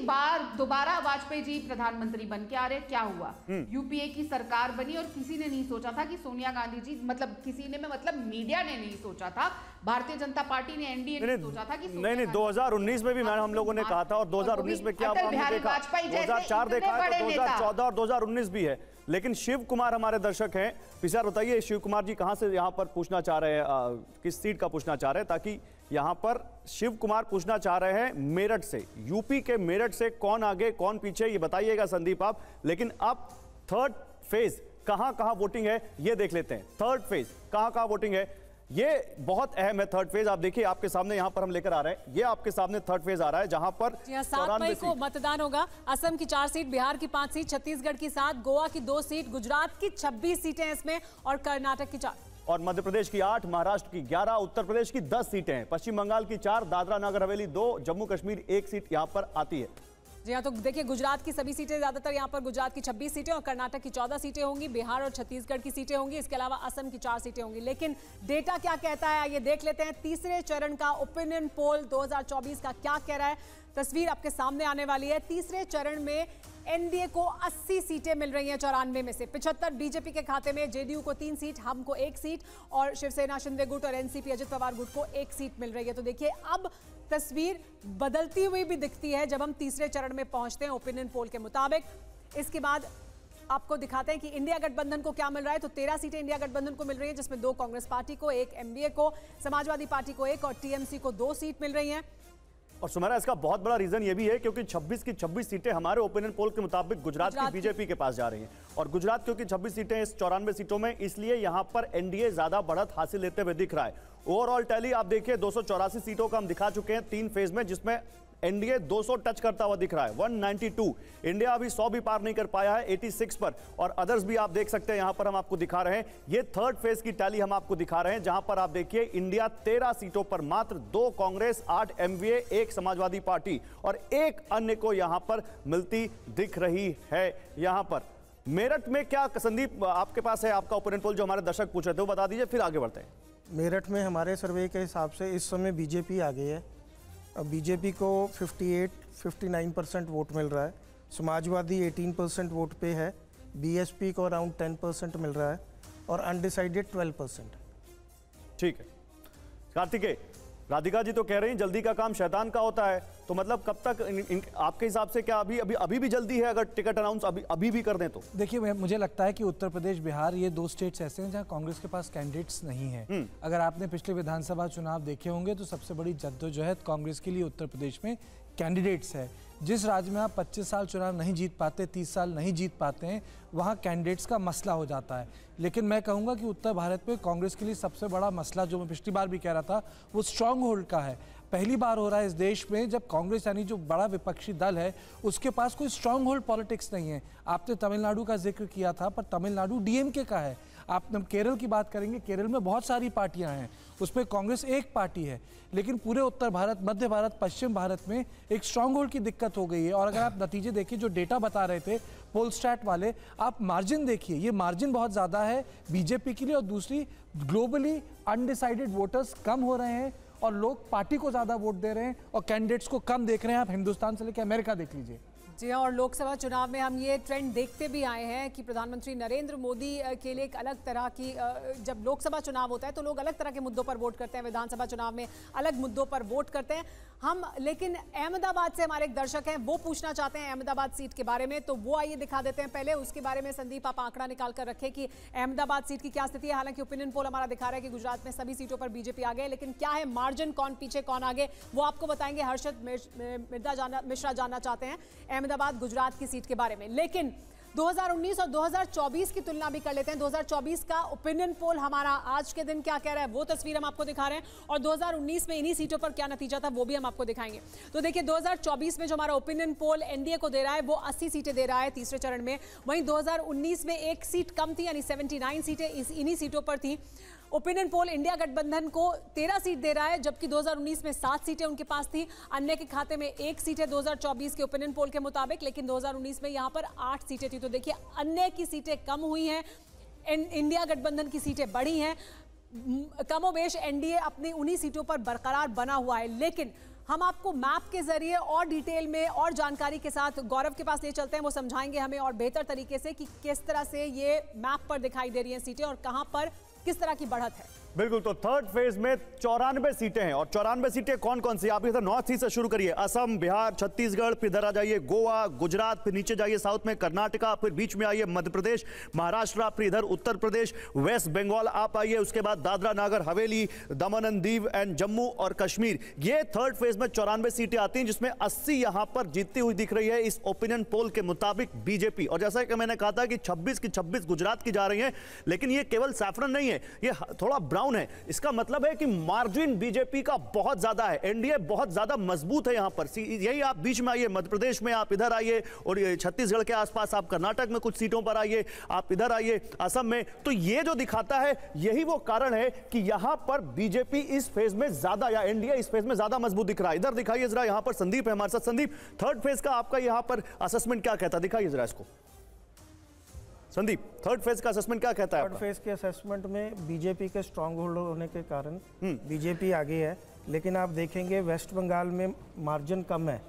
दोबारा वाजपेयी जी प्रधानमंत्री बन के आ रहे। क्या हुआ? यूपीए की सरकार बनी और किसी ने नहीं सोचा था कि सोनिया गांधी जी, मतलब किसी ने, मतलब मीडिया ने नहीं सोचा था, भारतीय जनता पार्टी ने, एनडीए ने सोचा था कि नहीं 2019 में भी मैंने, हम लोगों ने कहा था, और 2019 में क्या हमने देखा, 2004 देखा है, तो 2014 और 2019 भी है। लेकिन शिव कुमार हमारे दर्शक हैं, पिछा बताइए शिव कुमार जी कहां से यहाँ पर पूछना चाह रहे हैं, किस सीट का पूछना चाह रहे हैं, ताकि यहाँ पर शिव कुमार पूछना चाह रहे हैं मेरठ से, यूपी के मेरठ से, कौन आगे कौन पीछे ये बताइएगा संदीप आप। लेकिन अब थर्ड फेज कहां वोटिंग है ये देख लेते हैं। थर्ड फेज कहां वोटिंग है, ये बहुत अहम है। थर्ड फेज आप देखिए, आपके सामने यहां पर हम लेकर आ रहे हैं, ये आपके सामने थर्ड फेज आ रहा है, जहां पर 7 मई को मतदान होगा। असम की 4 सीट, बिहार की 5 सीट, छत्तीसगढ़ की 7, गोवा की 2 सीट, गुजरात की 26 सीटें हैं इसमें, और कर्नाटक की 4, और मध्य प्रदेश की 8, महाराष्ट्र की 11, उत्तर प्रदेश की 10 सीटें हैं, पश्चिम बंगाल की 4, दादरा नगर हवेली 2, जम्मू कश्मीर 1 सीट यहां पर आती है। जी हाँ, तो देखिए गुजरात की सभी सीटें, ज्यादातर यहाँ पर गुजरात की 26 सीटें और कर्नाटक की 14 सीटें होंगी, बिहार और छत्तीसगढ़ की सीटें होंगी, इसके अलावा असम की 4 सीटें होंगी। लेकिन डेटा क्या कहता है ये देख लेते हैं। तीसरे चरण का ओपिनियन पोल 2024 का क्या कह रहा है, तस्वीर आपके सामने आने वाली है। तीसरे चरण में एनडीए को 80 सीटें मिल रही हैं, 94 में से 75 बीजेपी के खाते में, जेडीयू को 3 सीट, हम को 1 सीट, और शिवसेना शिंदे गुट और एनसीपी अजित पवार गुट को 1 सीट मिल रही है। तो देखिए अब तस्वीर बदलती हुई भी दिखती है जब हम तीसरे चरण में पहुंचते हैं ओपिनियन पोल के मुताबिक। इसके बाद आपको दिखाते हैं कि इंडिया गठबंधन को क्या मिल रहा है। तो 13 सीटें इंडिया गठबंधन को मिल रही हैं, जिसमें 2 कांग्रेस पार्टी को, 1 एमडीए को, समाजवादी पार्टी को 1 और टीएमसी को 2 सीट मिल रही हैं। और सुमेरा, इसका बहुत बड़ा रीजन ये भी है क्योंकि 26 की 26 सीटें हमारे ओपिनियन पोल के मुताबिक गुजरात की बीजेपी के पास जा रही हैं, और गुजरात क्योंकि 26 सीटें इस 94 सीटों में, इसलिए यहां पर एनडीए ज्यादा बढ़त हासिल लेते हुए दिख रहा है। ओवरऑल टैली आप देखिए 284 सीटों का हम दिखा चुके हैं 3 फेज में, जिसमें एनडीए 200 टच करता हुआ दिख रहा है, 192। इंडिया अभी 100 भी पार नहीं कर पाया है, 86 पर, और अदर्स भी आप देख सकते हैं यहां पर हम आपको दिखा रहे हैं। ये थर्ड फेज की टैली हम आपको दिखा रहे हैं, जहां पर आप देखिए इंडिया 13 सीटों पर मात्र 2 कांग्रेस, 8 एमवीए, 1 समाजवादी पार्टी और 1 अन्य को यहां पर मिलती दिख रही है। यहां पर मेरठ में क्या संदीप आपके पास है आपका ओपिनियन पोल जो हमारे दर्शक पूछ रहे थे वो बता दीजिए, फिर आगे बढ़ते हैं। मेरठ में हमारे सर्वे के हिसाब से इस समय बीजेपी आगे है। अब बीजेपी को 58-59% वोट मिल रहा है, समाजवादी 18% वोट पे है, बीएसपी को अराउंड 10% मिल रहा है और अनडिसाइडेड 12%। ठीक है कार्तिकेय, राधिका जी तो कह रही हैं जल्दी का काम शैतान का होता है, तो मतलब कब तक आपके हिसाब से क्या अभी भी जल्दी है अगर टिकट अनाउंस अभी भी कर दें तो? देखिए मुझे लगता है कि उत्तर प्रदेश बिहार ये दो स्टेट्स ऐसे हैं जहां कांग्रेस के पास कैंडिडेट्स नहीं है। अगर आपने पिछले विधानसभा चुनाव देखे होंगे तो सबसे बड़ी जद्दोजहद कांग्रेस के लिए उत्तर प्रदेश में कैंडिडेट्स है। जिस राज्य में आप 25 साल चुनाव नहीं जीत पाते, 30 साल नहीं जीत पाते हैं, वहाँ कैंडिडेट्स का मसला हो जाता है। लेकिन मैं कहूँगा कि उत्तर भारत में कांग्रेस के लिए सबसे बड़ा मसला, जो मैं पिछली बार भी कह रहा था, वो स्ट्रांग होल्ड का है। पहली बार हो रहा है इस देश में जब कांग्रेस यानी जो बड़ा विपक्षी दल है उसके पास कोई स्ट्रांग होल्ड पॉलिटिक्स नहीं है। आपने तमिलनाडु का जिक्र किया था, पर तमिलनाडु डीएमके का है। आप केरल की बात करेंगे, केरल में बहुत सारी पार्टियां हैं, उसमें कांग्रेस एक पार्टी है। लेकिन पूरे उत्तर भारत, मध्य भारत, पश्चिम भारत में एक स्ट्रांग होल्ड की दिक्कत हो गई है। और अगर आप नतीजे देखिए, जो डेटा बता रहे थे पोलस्टैट वाले, आप मार्जिन देखिए, ये मार्जिन बहुत ज़्यादा है बीजेपी के लिए। और दूसरी, ग्लोबली अनडिसाइडेड वोटर्स कम हो रहे हैं और लोग पार्टी को ज़्यादा वोट दे रहे हैं और कैंडिडेट्स को कम देख रहे हैं। आप हिंदुस्तान से लेकर अमेरिका देख लीजिए। जी हाँ, और लोकसभा चुनाव में हम ये ट्रेंड देखते भी आए हैं कि प्रधानमंत्री नरेंद्र मोदी के लिए एक अलग तरह की, जब लोकसभा चुनाव होता है तो लोग अलग तरह के मुद्दों पर वोट करते हैं, विधानसभा चुनाव में अलग मुद्दों पर वोट करते हैं हम। लेकिन अहमदाबाद से हमारे एक दर्शक हैं, वो पूछना चाहते हैं अहमदाबाद सीट के बारे में, तो वो आइए दिखा देते हैं। पहले उसके बारे में संदीप आप आंकड़ा निकाल कर रखें कि अहमदाबाद सीट की क्या स्थिति है। हालांकि ओपिनियन पोल हमारा दिखा रहा है कि गुजरात में सभी सीटों पर बीजेपी आ गए, लेकिन क्या है मार्जिन, कौन पीछे कौन आगे, वो आपको बताएंगे। हर्षद मिश्रा जानना चाहते हैं अहमदाबाद गुजरात सीट के बारे में। लेकिन 2019 और 2024 की तुलना भी कर लेते हैं। 2024 का ओपिनियन पोल हमारा आज के दिन क्या कह रहा है, वो तस्वीर हम आपको दिखा रहे हैं, और 2019 में इन्हीं सीटों पर क्या नतीजा था वो भी हम आपको दिखाएंगे। तो देखिए 2024 में जो हमारा ओपिनियन पोल एनडीए को दे रहा है वो 80 सीटें दे रहा है तीसरे चरण में। वहीं 2019 में एक सीट कम थी, यानी 79 सीटें इन्हीं सीटों पर थी। ओपिनियन पोल इंडिया गठबंधन को 13 सीट दे रहा है, जबकि 2019 में 7 सीटें उनके पास थी। अन्य के खाते में 1 सीट है 2024 के ओपिनियन पोल के मुताबिक, लेकिन 2019 में यहां पर 8 सीटें थी। तो देखिए अन्य की सीटें कम हुई हैं, इंडिया गठबंधन की सीटें बढ़ी हैं। कमोबेश एनडीए अपनी उन्हीं सीटों पर बरकरार बना हुआ है। लेकिन हम आपको मैप के जरिए और डिटेल में और जानकारी के साथ गौरव के पास ले चलते हैं, वो समझाएंगे हमें और बेहतर तरीके से कि किस तरह से ये मैप पर दिखाई दे रही हैं सीटें और कहां पर किस तरह की बढ़त है। बिल्कुल, तो थर्ड फेज में 94 सीटें हैं, और 94 सीटें कौन कौन सी? आप इधर नॉर्थ ईस्ट से शुरू करिए, असम, बिहार, छत्तीसगढ़, फिर इधर आ जाइए गोवा, गुजरात, फिर नीचे जाइए साउथ में कर्नाटका, फिर बीच में आइए मध्य प्रदेश, महाराष्ट्र, फिर इधर उत्तर प्रदेश, वेस्ट बंगाल आप आइए, उसके बाद दादरा नागर हवेली, दमन एंड दीव एंड जम्मू और कश्मीर। ये थर्ड फेज में 94 सीटें आती हैं, जिसमें 80 यहां पर जीतती हुई दिख रही है इस ओपिनियन पोल के मुताबिक बीजेपी। और जैसा कि मैंने कहा था कि 26 की 26 गुजरात की जा रही है, लेकिन ये केवल सैफरन नहीं है, ये थोड़ा ब्राउन है। इसका मतलब है कि मार्जिन बीजेपी का बहुत ज्यादा है, एनडीए बहुत ज्यादा मजबूत है यहां पर। यही आप बीच में आइए, मध्य प्रदेश में आप इधर आइए, और छत्तीसगढ़ के आसपास आप कर्नाटक में कुछ सीटों पर आइए, आप इधर आइए असम में। तो ये जो दिखाता है, यही वो कारण है कि यहां पर बीजेपी इस फेज में ज्यादा, या एनडीए इस फेज में ज्यादा मजबूत दिख रहा है। इधर दिखाइए जरा, यहां पर संदीप है हमारे साथ। संदीप, थर्ड फेज का आपका यहां पर असेसमेंट क्या कहता है? दिखाइए जरा इसको संदीप, थर्ड फेज का असेसमेंट क्या कहता है? थर्ड फेज के असेसमेंट में बीजेपी के स्ट्रांग होल्ड होने के कारण बीजेपी आगे है। लेकिन आप देखेंगे वेस्ट बंगाल में मार्जिन कम है,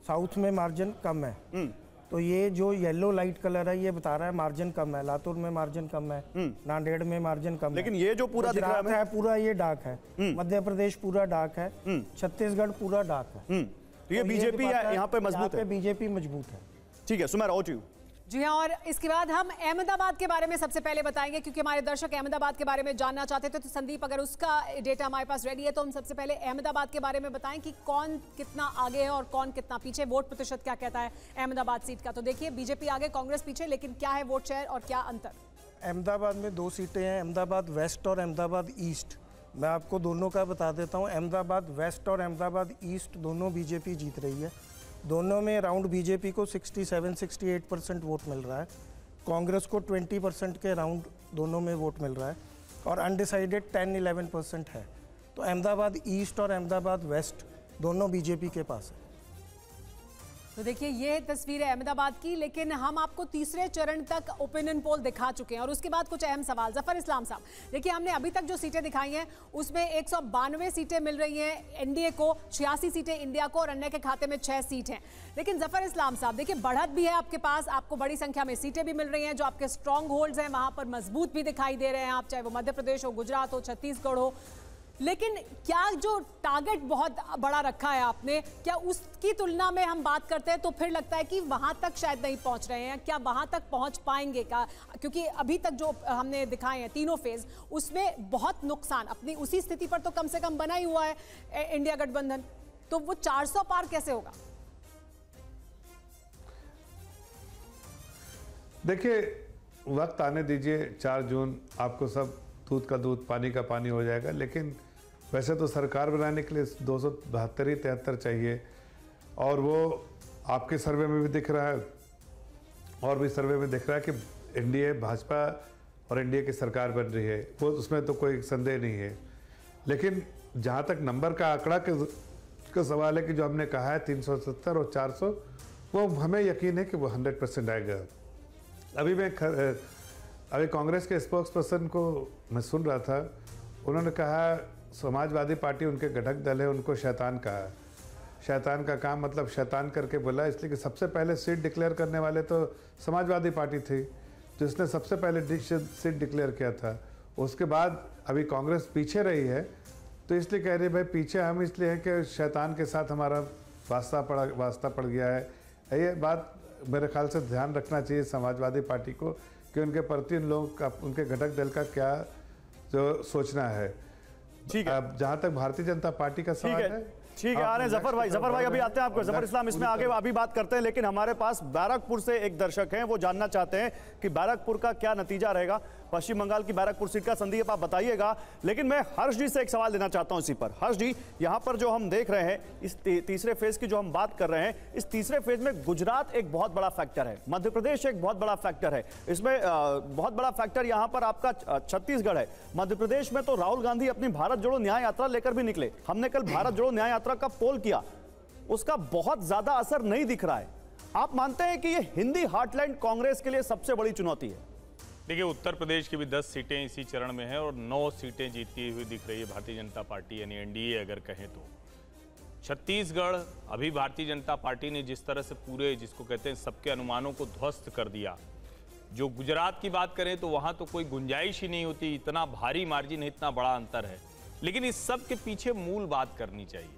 साउथ में मार्जिन कम है। तो ये जो येलो लाइट कलर है ये बता रहा है मार्जिन कम है। लातूर में मार्जिन कम है, नांदेड़ में मार्जिन कम है। लेकिन ये जो पूरा दिख रहा है पूरा ये डार्क है। मध्य प्रदेश पूरा डार्क है, छत्तीसगढ़ पूरा डार्क है। तो ये बीजेपी यहाँ पे मजबूत है, बीजेपी मजबूत है। ठीक है सुमेरा, ओवर टू यू। जी हाँ, और इसके बाद हम अहमदाबाद के बारे में सबसे पहले बताएंगे, क्योंकि हमारे दर्शक अहमदाबाद के बारे में जानना चाहते थे। तो संदीप, अगर उसका डेटा हमारे पास रेडी है तो हम सबसे पहले अहमदाबाद के बारे में बताएं कि कौन कितना आगे है और कौन कितना पीछे। वोट प्रतिशत क्या कहता है अहमदाबाद सीट का? तो देखिए बीजेपी आगे, कांग्रेस पीछे, लेकिन क्या है वोट शेयर और क्या अंतर? अहमदाबाद में 2 सीटें हैं, अहमदाबाद वेस्ट और अहमदाबाद ईस्ट। मैं आपको दोनों का बता देता हूँ। अहमदाबाद वेस्ट और अहमदाबाद ईस्ट दोनों बीजेपी जीत रही है। दोनों में अराउंड बीजेपी को 67-68% वोट मिल रहा है, कांग्रेस को 20% के अराउंड दोनों में वोट मिल रहा है, और अनडिसाइडेड 10-11% है। तो अहमदाबाद ईस्ट और अहमदाबाद वेस्ट दोनों बीजेपी के पास है। तो देखिए ये तस्वीर है अहमदाबाद की, लेकिन हम आपको तीसरे चरण तक ओपिनियन पोल दिखा चुके हैं और उसके बाद कुछ अहम सवाल। जफर इस्लाम साहब, देखिए हमने अभी तक जो सीटें दिखाई हैं उसमें 192 सीटें मिल रही हैं एनडीए को, 86 सीटें इंडिया को और अन्य के खाते में 6 सीट हैं। लेकिन जफर इस्लाम साहब देखिए बढ़त भी है आपके पास, आपको बड़ी संख्या में सीटें भी मिल रही हैं, जो आपके स्ट्रॉन्ग होल्ड्स हैं वहां पर मजबूत भी दिखाई दे रहे हैं आप, चाहे वो मध्य प्रदेश हो, गुजरात हो, छत्तीसगढ़ हो। लेकिन क्या जो टारगेट बहुत बड़ा रखा है आपने, क्या उसकी तुलना में हम बात करते हैं तो फिर लगता है कि वहां तक शायद नहीं पहुंच रहे हैं? क्या वहां तक पहुंच पाएंगे क्या? क्योंकि अभी तक जो हमने दिखाए हैं तीनों फेज, उसमें बहुत नुकसान अपनी उसी स्थिति पर तो कम से कम बना ही हुआ है इंडिया गठबंधन, तो वो 400 पार कैसे होगा? देखिए वक्त आने दीजिए, 4 जून आपको सब दूध का दूध पानी का पानी हो जाएगा। लेकिन वैसे तो सरकार बनाने के लिए 272-73 चाहिए और वो आपके सर्वे में भी दिख रहा है और भी सर्वे में दिख रहा है कि एनडीए भाजपा और एनडीए की सरकार बन रही है, वो उसमें तो कोई संदेह नहीं है। लेकिन जहाँ तक नंबर का आंकड़ा का सवाल है कि जो हमने कहा है 370 और 400, वो हमें यकीन है कि वो 100% आएगा। अभी कांग्रेस के स्पोक्स पर्सन को मैं सुन रहा था, उन्होंने कहा समाजवादी पार्टी उनके घटक दल है, उनको शैतान कहा। शैतान का काम मतलब शैतान करके बोला, इसलिए कि सबसे पहले सीट डिक्लेयर करने वाले तो समाजवादी पार्टी थी जिसने सबसे पहले सीट डिक्लेयर किया था। उसके बाद अभी कांग्रेस पीछे रही है, तो इसलिए कह रही भाई पीछे हम इसलिए हैं कि शैतान के साथ हमारा वास्ता पड़ गया है। ये बात मेरे ख्याल से ध्यान रखना चाहिए समाजवादी पार्टी को कि उनके प्रति उन लोगों का, उनके घटक दल का क्या जो सोचना है। ठीक है, अब जहां तक भारतीय जनता पार्टी का सवाल है, ठीक है, आ रहे हैं जफर भाई अभी आते हैं आपको। जफर इस्लाम इसमें आगे अभी बात करते हैं, लेकिन हमारे पास बैरकपुर से एक दर्शक हैं, वो जानना चाहते हैं कि बैरकपुर का क्या नतीजा रहेगा, पश्चिम बंगाल की बैरकपुर सीट का। संदीप आप बताइएगा, लेकिन मैं हर्ष जी से एक सवाल लेना चाहता हूं इसी पर। हर्ष जी, यहां पर जो हम देख रहे हैं इस तीसरे फेज की जो हम बात कर रहे हैं, इस तीसरे फेज में गुजरात एक बहुत बड़ा फैक्टर है, मध्य प्रदेश एक बहुत बड़ा फैक्टर है, इसमें बहुत बड़ा फैक्टर यहां पर आपका छत्तीसगढ़ है। मध्य प्रदेश में तो राहुल गांधी अपनी भारत जोड़ो न्याय यात्रा लेकर भी निकले, हमने कल भारत जोड़ो न्याय यात्रा का पोल किया, उसका बहुत ज्यादा असर नहीं दिख रहा है। आप मानते हैं कि यह हिंदी हार्टलैंड कांग्रेस के लिए सबसे बड़ी चुनौती है? देखिए उत्तर प्रदेश की भी 10 सीटें इसी चरण में हैं और 9 सीटें जीतती हुई दिख रही है भारतीय जनता पार्टी, यानी एनडीए अगर कहें तो। छत्तीसगढ़ अभी भारतीय जनता पार्टी ने जिस तरह से पूरे जिसको कहते हैं सबके अनुमानों को ध्वस्त कर दिया। जो गुजरात की बात करें तो वहां तो कोई गुंजाइश ही नहीं होती, इतना भारी मार्जिन है, इतना बड़ा अंतर है। लेकिन इस सब के पीछे मूल बात करनी चाहिए।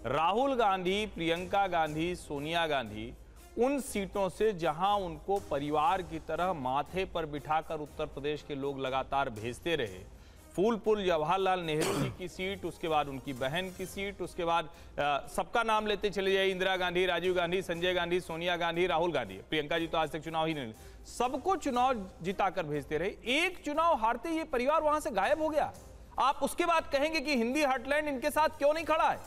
राहुल गांधी, प्रियंका गांधी, सोनिया गांधी उन सीटों से जहां उनको परिवार की तरह माथे पर बिठाकर उत्तर प्रदेश के लोग लगातार भेजते रहे, फूलपुर जवाहरलाल नेहरू जी की सीट, उसके बाद उनकी बहन की सीट, उसके बाद सबका नाम लेते चले जाइए, इंदिरा गांधी, राजीव गांधी, संजय गांधी, सोनिया गांधी, राहुल गांधी, प्रियंका जी तो आज तक चुनाव ही नहीं, सबको चुनाव जिताकर भेजते रहे। एक चुनाव हारते ये परिवार वहां से गायब हो गया। आप उसके बाद कहेंगे कि हिंदी हार्टलैंड इनके साथ क्यों नहीं खड़ा है?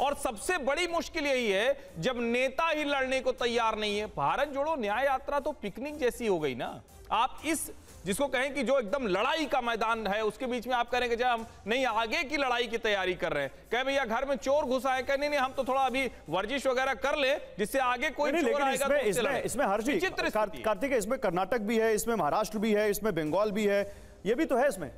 और सबसे बड़ी मुश्किल यही है जब नेता ही लड़ने को तैयार नहीं है। भारत जोड़ो न्याय यात्रा तो पिकनिक जैसी हो गई ना। आप इस जिसको कहें कि जो एकदम लड़ाई का मैदान है उसके बीच में आप करेंगे जब हम नहीं आगे की लड़ाई की तैयारी कर रहे हैं, कहे भैया घर में चोर घुसा है, कहे नहीं हम तो थोड़ा अभी वर्जिश वगैरह कर ले जिससे आगे कोई चोर आएगा तो इसमें हर चीज कार्तिक है, इसमें कर्नाटक भी है, इसमें महाराष्ट्र भी है, इसमें बंगाल भी है, ये भी तो है इसमें।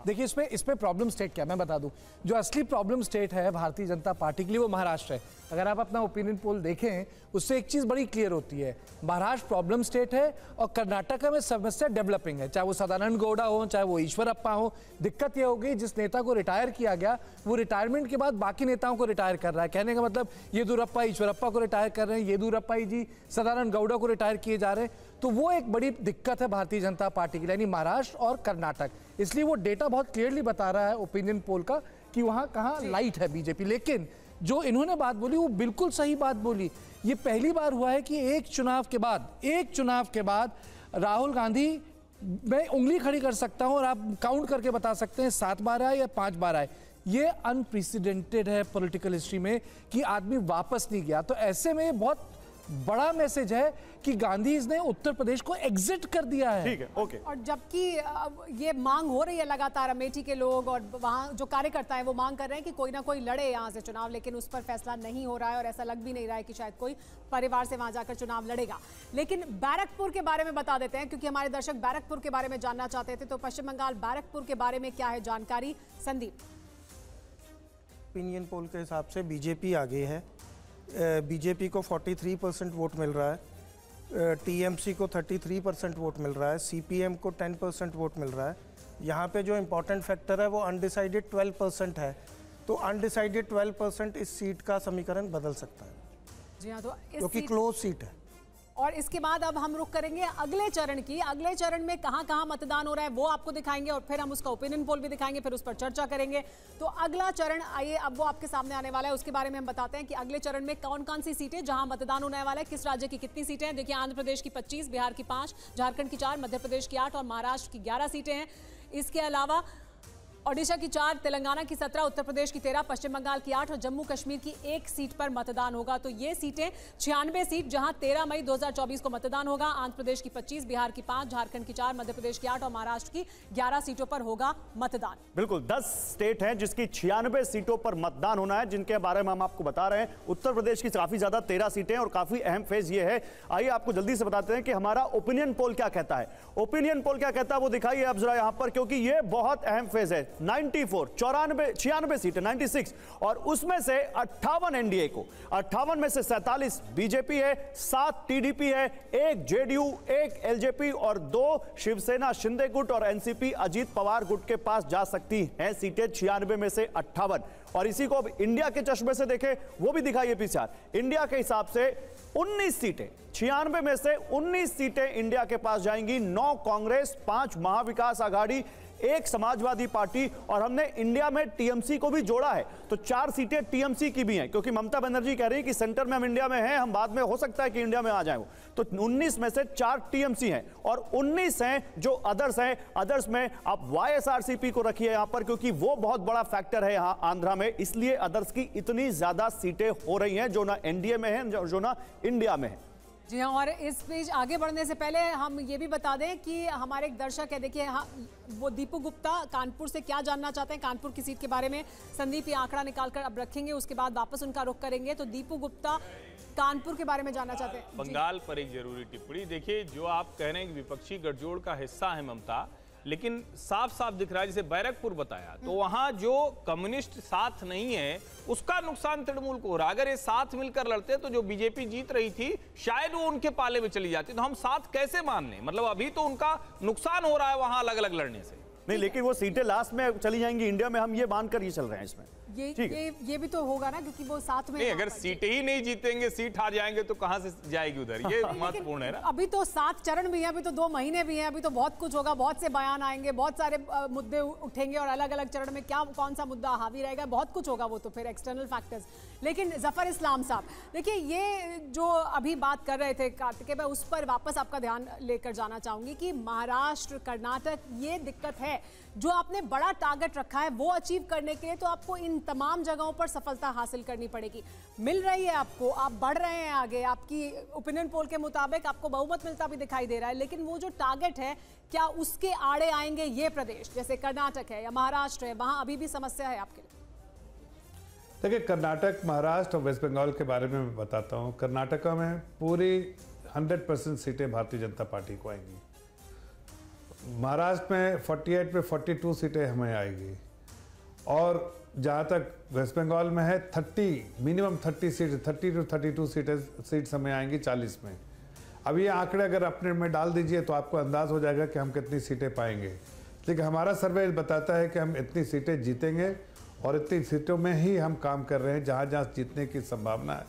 देखिए इसमें प्रॉब्लम स्टेट क्या मैं बता दूं, जो असली प्रॉब्लम स्टेट है भारतीय जनता पार्टी के लिए वो महाराष्ट्र है। अगर आप अपना ओपिनियन पोल देखें उससे एक चीज बड़ी क्लियर होती है, महाराष्ट्र प्रॉब्लम स्टेट है और कर्नाटक में समस्या डेवलपिंग है, चाहे वो सदानंद गौड़ा हो, चाहे वो ईश्वरप्पा हो। दिक्कत ये हो गई जिस नेता को रिटायर किया गया वो रिटायरमेंट के बाद बाकी नेताओं को रिटायर कर रहा है। कहने का मतलब येदुरप्पा ईश्वरप्पा को रिटायर कर रहे हैं, येदुरप्पा जी सदानंद गौड़ा को रिटायर किए जा रहे हैं। तो वो एक बड़ी दिक्कत है भारतीय जनता पार्टी के लिए, यानी महाराष्ट्र और कर्नाटक। इसलिए वो डेटा बहुत क्लियरली बता रहा है ओपिनियन पोल का कि वहां कहां लाइट है बीजेपी। लेकिन जो इन्होंने बात बोली वो बिल्कुल सही बात बोली। ये पहली बार हुआ है कि एक चुनाव के बाद राहुल गांधी, मैं उंगली खड़ी कर सकता हूं और आप काउंट करके बता सकते हैं 7 बार आए या 5 बार आए। ये अनप्रेसिडेंटेड है पॉलिटिकल हिस्ट्री में कि आदमी वापस नहीं गया। तो ऐसे में बहुत बड़ा मैसेज है कि गांधीज ने उत्तर प्रदेश को एग्जिट कर दिया है। ठीक है, ओके। और जबकि ये मांग हो रही है लगातार, अमेठी के लोग और वहाँ जो कार्यकर्ता है वो मांग कर रहे हैं कि कोई ना कोई लड़े यहाँ से चुनाव, लेकिन उस पर फैसला नहीं हो रहा है और ऐसा लग भी नहीं रहा है कि शायद कोई परिवार से वहाँ जाकर चुनाव लड़ेगा। लेकिन बैरकपुर के बारे में बता देते हैं, क्योंकि हमारे दर्शक बैरकपुर के बारे में जानना चाहते थे। तो पश्चिम बंगाल बैरकपुर के बारे में क्या है जानकारी, संदीप? ओपिनियन पोल के हिसाब से बीजेपी आगे है। बीजेपी को 43% वोट मिल रहा है, टीएमसी को 33% वोट मिल रहा है, सीपीएम को 10% वोट मिल रहा है। यहाँ पे जो इम्पोर्टेंट फैक्टर है वो अनडिसाइडेड 12% है। तो अनडिसाइडेड 12% इस सीट का समीकरण बदल सकता है। जी हाँ, तो क्योंकि क्लोज सीट है। और इसके बाद अब हम रुक करेंगे अगले चरण की। अगले चरण में कहां कहां मतदान हो रहा है वो आपको दिखाएंगे और फिर हम उसका ओपिनियन पोल भी दिखाएंगे, फिर उस पर चर्चा करेंगे। तो अगला चरण आइए अब वो आपके सामने आने वाला है, उसके बारे में हम बताते हैं कि अगले चरण में कौन कौन सी सीटें जहां मतदान होने वाला है, किस राज्य की कितनी सीटें हैं। देखिए, आंध्र प्रदेश की 25, बिहार की 5, झारखंड की 4, मध्य प्रदेश की 8 और महाराष्ट्र की 11 सीटें हैं। इसके अलावा ओडिशा की 4, तेलंगाना की 17, उत्तर प्रदेश की 13, पश्चिम बंगाल की 8 और जम्मू कश्मीर की 1 सीट पर मतदान होगा। तो ये सीटें 96 सीट जहां 13 मई 2024 को मतदान होगा। आंध्र प्रदेश की 25, बिहार की 5, झारखंड की 4, मध्य प्रदेश की 8 और महाराष्ट्र की 11 सीटों पर होगा मतदान। बिल्कुल 10 स्टेट हैं जिसकी 96 सीटों पर मतदान होना है, जिनके बारे में हम आपको बता रहे हैं। उत्तर प्रदेश की काफी ज्यादा 13 सीटें और काफी अहम फेज ये है। आइए आपको जल्दी से बताते हैं कि हमारा ओपिनियन पोल क्या कहता है। ओपिनियन पोल क्या कहता है वो दिखाइए अब जरा यहां पर, क्योंकि ये बहुत अहम फेज है। 96 सीटें 96 और उसमें से 58 एनडीए को, 58 में से 47 बीजेपी है, 7 टीडीपी है, 1 जेडीयू, 1 एलजेपी और 2 शिवसेना शिंदे गुट और एनसीपी अजीत पवार गुट के पास जा सकती हैं सीटें 96 में से 58। और इसी को अब इंडिया के चश्मे से देखें, वो भी दिखाइए पीछे। इंडिया के हिसाब से 19 सीटें, 96 में से 19 सीटें इंडिया के पास जाएंगी। 9 कांग्रेस, 5 महाविकास आघाड़ी, 1 समाजवादी पार्टी और हमने इंडिया में टीएमसी को भी जोड़ा है। तो 4 सीटें टीएमसी की भी हैं, क्योंकि ममता बनर्जी कह रही है कि सेंटर में हम इंडिया में हैं, हम बाद में हो सकता है कि इंडिया में आ जाए। तो 19 में से 4 टीएमसी हैं और 19 हैं जो अदर्स हैं। अदर्स में आप वाईएसआरसीपी को रखिए यहां पर, क्योंकि वो बहुत बड़ा फैक्टर है यहां आंध्रा में, इसलिए अदर्स की इतनी ज्यादा सीटें हो रही हैं जो ना एनडीए में है जो ना इंडिया में है। जी हाँ, और इस बीच आगे बढ़ने से पहले हम ये भी बता दें कि हमारे एक दर्शक है, देखिए हाँ, वो दीपू गुप्ता कानपुर से क्या जानना चाहते हैं कानपुर की सीट के बारे में। संदीप ये आंकड़ा निकालकर अब रखेंगे, उसके बाद वापस उनका रुख करेंगे। तो दीपू गुप्ता कानपुर के बारे में जानना चाहते हैं। बंगाल पर एक जरूरी टिप्पणी। देखिए, जो आप कह रहे हैं कि विपक्षी गठजोड़ का हिस्सा है ममता, लेकिन साफ साफ दिख रहा है, जैसे बैरकपुर बताया, तो वहां जो कम्युनिस्ट साथ नहीं है उसका नुकसान तृणमूल को हो रहा है। अगर ये साथ मिलकर लड़ते तो जो बीजेपी जीत रही थी शायद वो उनके पाले में चली जाती। तो हम साथ कैसे मान लें? मतलब अभी तो उनका नुकसान हो रहा है वहां अलग अलग लड़ने से। नहीं, लेकिन वो सीटें लास्ट में चली जाएंगी इंडिया में, हम ये मानकर ये चल रहे हैं इसमें। ये भी तो होगा ना, क्योंकि वो साथ में नहीं, अगर सीटें ही नहीं जीतेंगे, सीट हार जाएंगे तो कहां से जाएगी उधर, ये महत्वपूर्ण है ना। अभी तो 7 चरण भी है, अभी तो 2 महीने भी हैं, अभी तो बहुत कुछ होगा, बहुत से बयान आएंगे, बहुत सारे मुद्दे उठेंगे और अलग अलग चरण में क्या कौन सा मुद्दा हावी रहेगा, बहुत कुछ होगा वो तो फिर एक्सटर्नल फैक्टर्स। लेकिन जफर इस्लाम साहब, देखिए ये जो अभी बात कर रहे थे कार्तिकेय, मैं उस पर वापस आपका ध्यान लेकर जाना चाहूंगी कि महाराष्ट्र, कर्नाटक, ये दिक्कत है। जो आपने बड़ा टारगेट रखा है वो अचीव करने के लिए तो आपको इन तमाम जगहों पर सफलता हासिल करनी पड़ेगी। मिल रही है आपको, आप बढ़ रहे हैं आगे, आपकी ओपिनियन पोल के मुताबिक आपको बहुमत मिलता भी दिखाई दे रहा है, लेकिन वो जो टारगेट है क्या उसके आड़े आएंगे ये प्रदेश जैसे कर्नाटक है या महाराष्ट्र है, वहां अभी भी समस्या है आपके लिए? देखिए, कर्नाटक, महाराष्ट्र और वेस्ट बंगाल के बारे में मैं बताता हूँ। कर्नाटका में पूरी 100% सीटें भारतीय जनता पार्टी को आएंगी। महाराष्ट्र में 48 पे 42 सीटें हमें आएगी और जहाँ तक वेस्ट बंगाल में है मिनिमम 30 सीट, 30 to 32 सीट्स हमें आएंगी 40 में। अब ये आंकड़े अगर अपने में डाल दीजिए तो आपको अंदाज हो जाएगा कि हम कितनी सीटें पाएंगे। लेकिन हमारा सर्वे बताता है कि हम इतनी सीटें जीतेंगे और इतनी सीटों में ही हम काम कर रहे हैं जहाँ जहाँ जीतने की संभावना है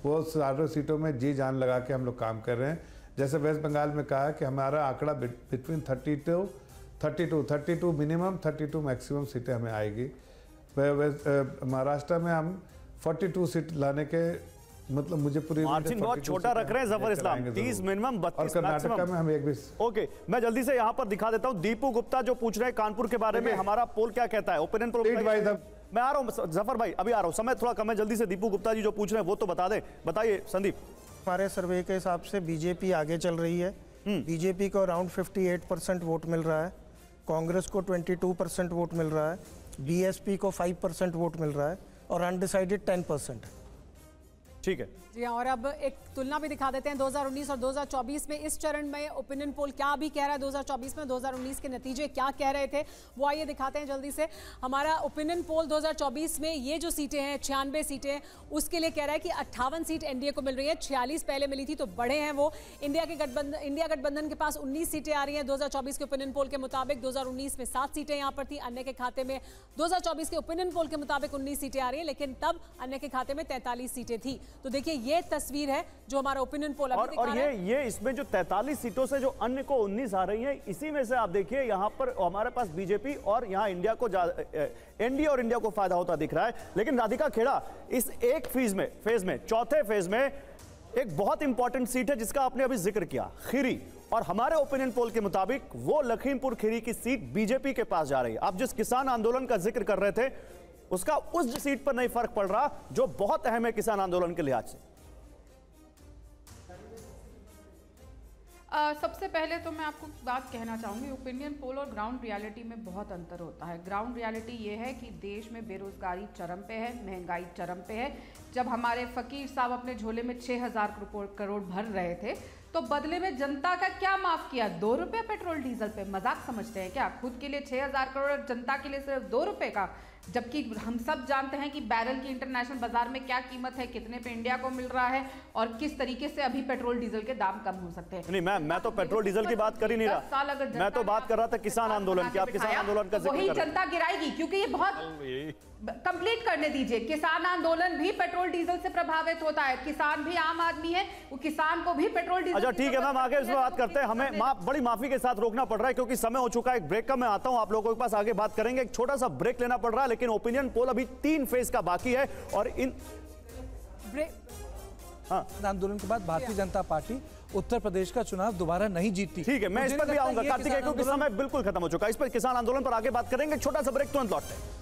वो सारी सीटों में जी जान लगा के हम लोग काम कर रहे हैं। जैसे वेस्ट बंगाल में कहा कि हमारा आंकड़ा बिटवीन 32 मिनिमम, 32 मैक्सिमम सीटें हमें आएगी। महाराष्ट्र में हम 42 सीट लाने के मतलब मुझे पूरी मार्जिन बहुत छोटा रख रहे हैं जफर इस्लाम, 30 मिनिमम 32 कर्नाटक में हम 1 भी। ओके, मैं जल्दी से यहां पर दिखा देता हूं दीपू गुप्ता जो पूछ रहे हैं कानपुर के बारे में, हमारा पोल क्या कहता है, ओपिनियन पोल। मैं आ रहा हूं जफर भाई, अभी आ रहा हूं, समय थोड़ा कम है, जल्दी से दीपू गुप्ता जी जो पूछ रहे हैं वो तो बता दें। बताइए संदीप। हमारे सर्वे के हिसाब से बीजेपी आगे चल रही है। बीजेपी को अराउंड 58% वोट मिल रहा है, कांग्रेस को 22% वोट मिल रहा है, बीएसपी को 5% वोट मिल रहा है और अनडिसाइडेड 10%। ठीक है जी हाँ, और अब एक तुलना भी दिखा देते हैं 2019 और 2024 में। इस चरण में ओपिनियन पोल क्या भी कह रहा है 2024 में, 2019 के नतीजे क्या कह रहे थे, वो आइए दिखाते हैं जल्दी से। हमारा ओपिनियन पोल 2024 में ये जो सीटें हैं 96 सीटें, उसके लिए कह रहा है कि 58 सीट एनडीए को मिल रही है, 46 पहले मिली थी तो बढ़े हैं वो। इंडिया गठबंधन के पास 19 सीटें आ रही हैं 2024 के ओपिनियन पोल के मुताबिक। 2019 में 7 सीटें यहाँ पर थी, अन्य के खाते में 2024 के ओपिनियन पोल के मुताबिक 19 सीटें आ रही हैं, लेकिन तब अन्य के खाते में 43 सीटें थी। तो देखिए ये तस्वीर है जो हमारा ओपिनियन पोल अभी दिखा रहा है। ये इसमें जो 43 सीटों से जो अन्य को 19 आ रही हैं, इसी में से आप देखिए यहाँ पर हमारे पास बीजेपी और यहाँ इंडिया को एनडीए और इंडिया को फायदा होता दिख रहा है। लेकिन राधिका खेड़ा, इस एक फेज में चौथे फेज में एक बहुत इंपॉर्टेंट सीट है जिसका आपने अभी जिक्र किया, खीरी, और हमारे ओपिनियन पोल के मुताबिक वो लखीमपुर खीरी की सीट बीजेपी के पास जा रही है। आप जिस किसान आंदोलन का जिक्र कर रहे थे उसका उस सीट पर नहीं फर्क पड़ रहा जो बहुत अहम है किसान आंदोलन के लिहाज से। सबसे पहले तो मैं आपको बात कहना चाहूँगी, ओपिनियन पोल और ग्राउंड रियलिटी में बहुत अंतर होता है। ग्राउंड रियलिटी ये है कि देश में बेरोजगारी चरम पे है, महंगाई चरम पे है। जब हमारे फकीर साहब अपने झोले में 6,000 करोड़ भर रहे थे तो बदले में जनता का क्या माफ किया? 2 रुपये पेट्रोल डीजल पे। मजाक समझते हैं क्या? खुद के लिए 6,000 करोड़, जनता के लिए सिर्फ 2 रुपये का, जबकि हम सब जानते हैं कि बैरल की इंटरनेशनल बाजार में क्या कीमत है, कितने पे इंडिया को मिल रहा है और किस तरीके से अभी पेट्रोल डीजल के दाम कम हो सकते हैं। नहीं, मैं तो पेट्रोल डीजल की बात कर ही नहीं रहा, मैं तो बात कर रहा था किसान आंदोलन की। आप किसान आंदोलन का जिक्र कर रहे हैं, वही जनता गिराएगी, क्योंकि ये बहुत कंप्लीट करने दीजिए। किसान आंदोलन भी पेट्रोल डीजल से प्रभावित होता है, किसान भी आम आदमी है, वो किसान को भी पेट्रोल डीजल। अच्छा ठीक है मैम, आगे इस पर बात करते हैं। हमें बड़ी माफी के साथ रोकना पड़ रहा है क्योंकि समय हो चुका है। एक ब्रेक का मैं आता हूं, आप लोगों के पास आगे बात करेंगे। एक छोटा सा ब्रेक लेना पड़ रहा है, लेकिन ओपिनियन पोल अभी 3 फेज का बाकी है और इन आंदोलन के बाद भारतीय जनता पार्टी उत्तर प्रदेश का चुनाव दोबारा नहीं जीतती। ठीक है, मैं इस पर भी आऊंगा कार्तिक, क्योंकि समय बिल्कुल खत्म हो चुका है। इस पर किसान आंदोलन पर आगे बात करेंगे। छोटा सा ब्रेक, तुरंत लौटते हैं।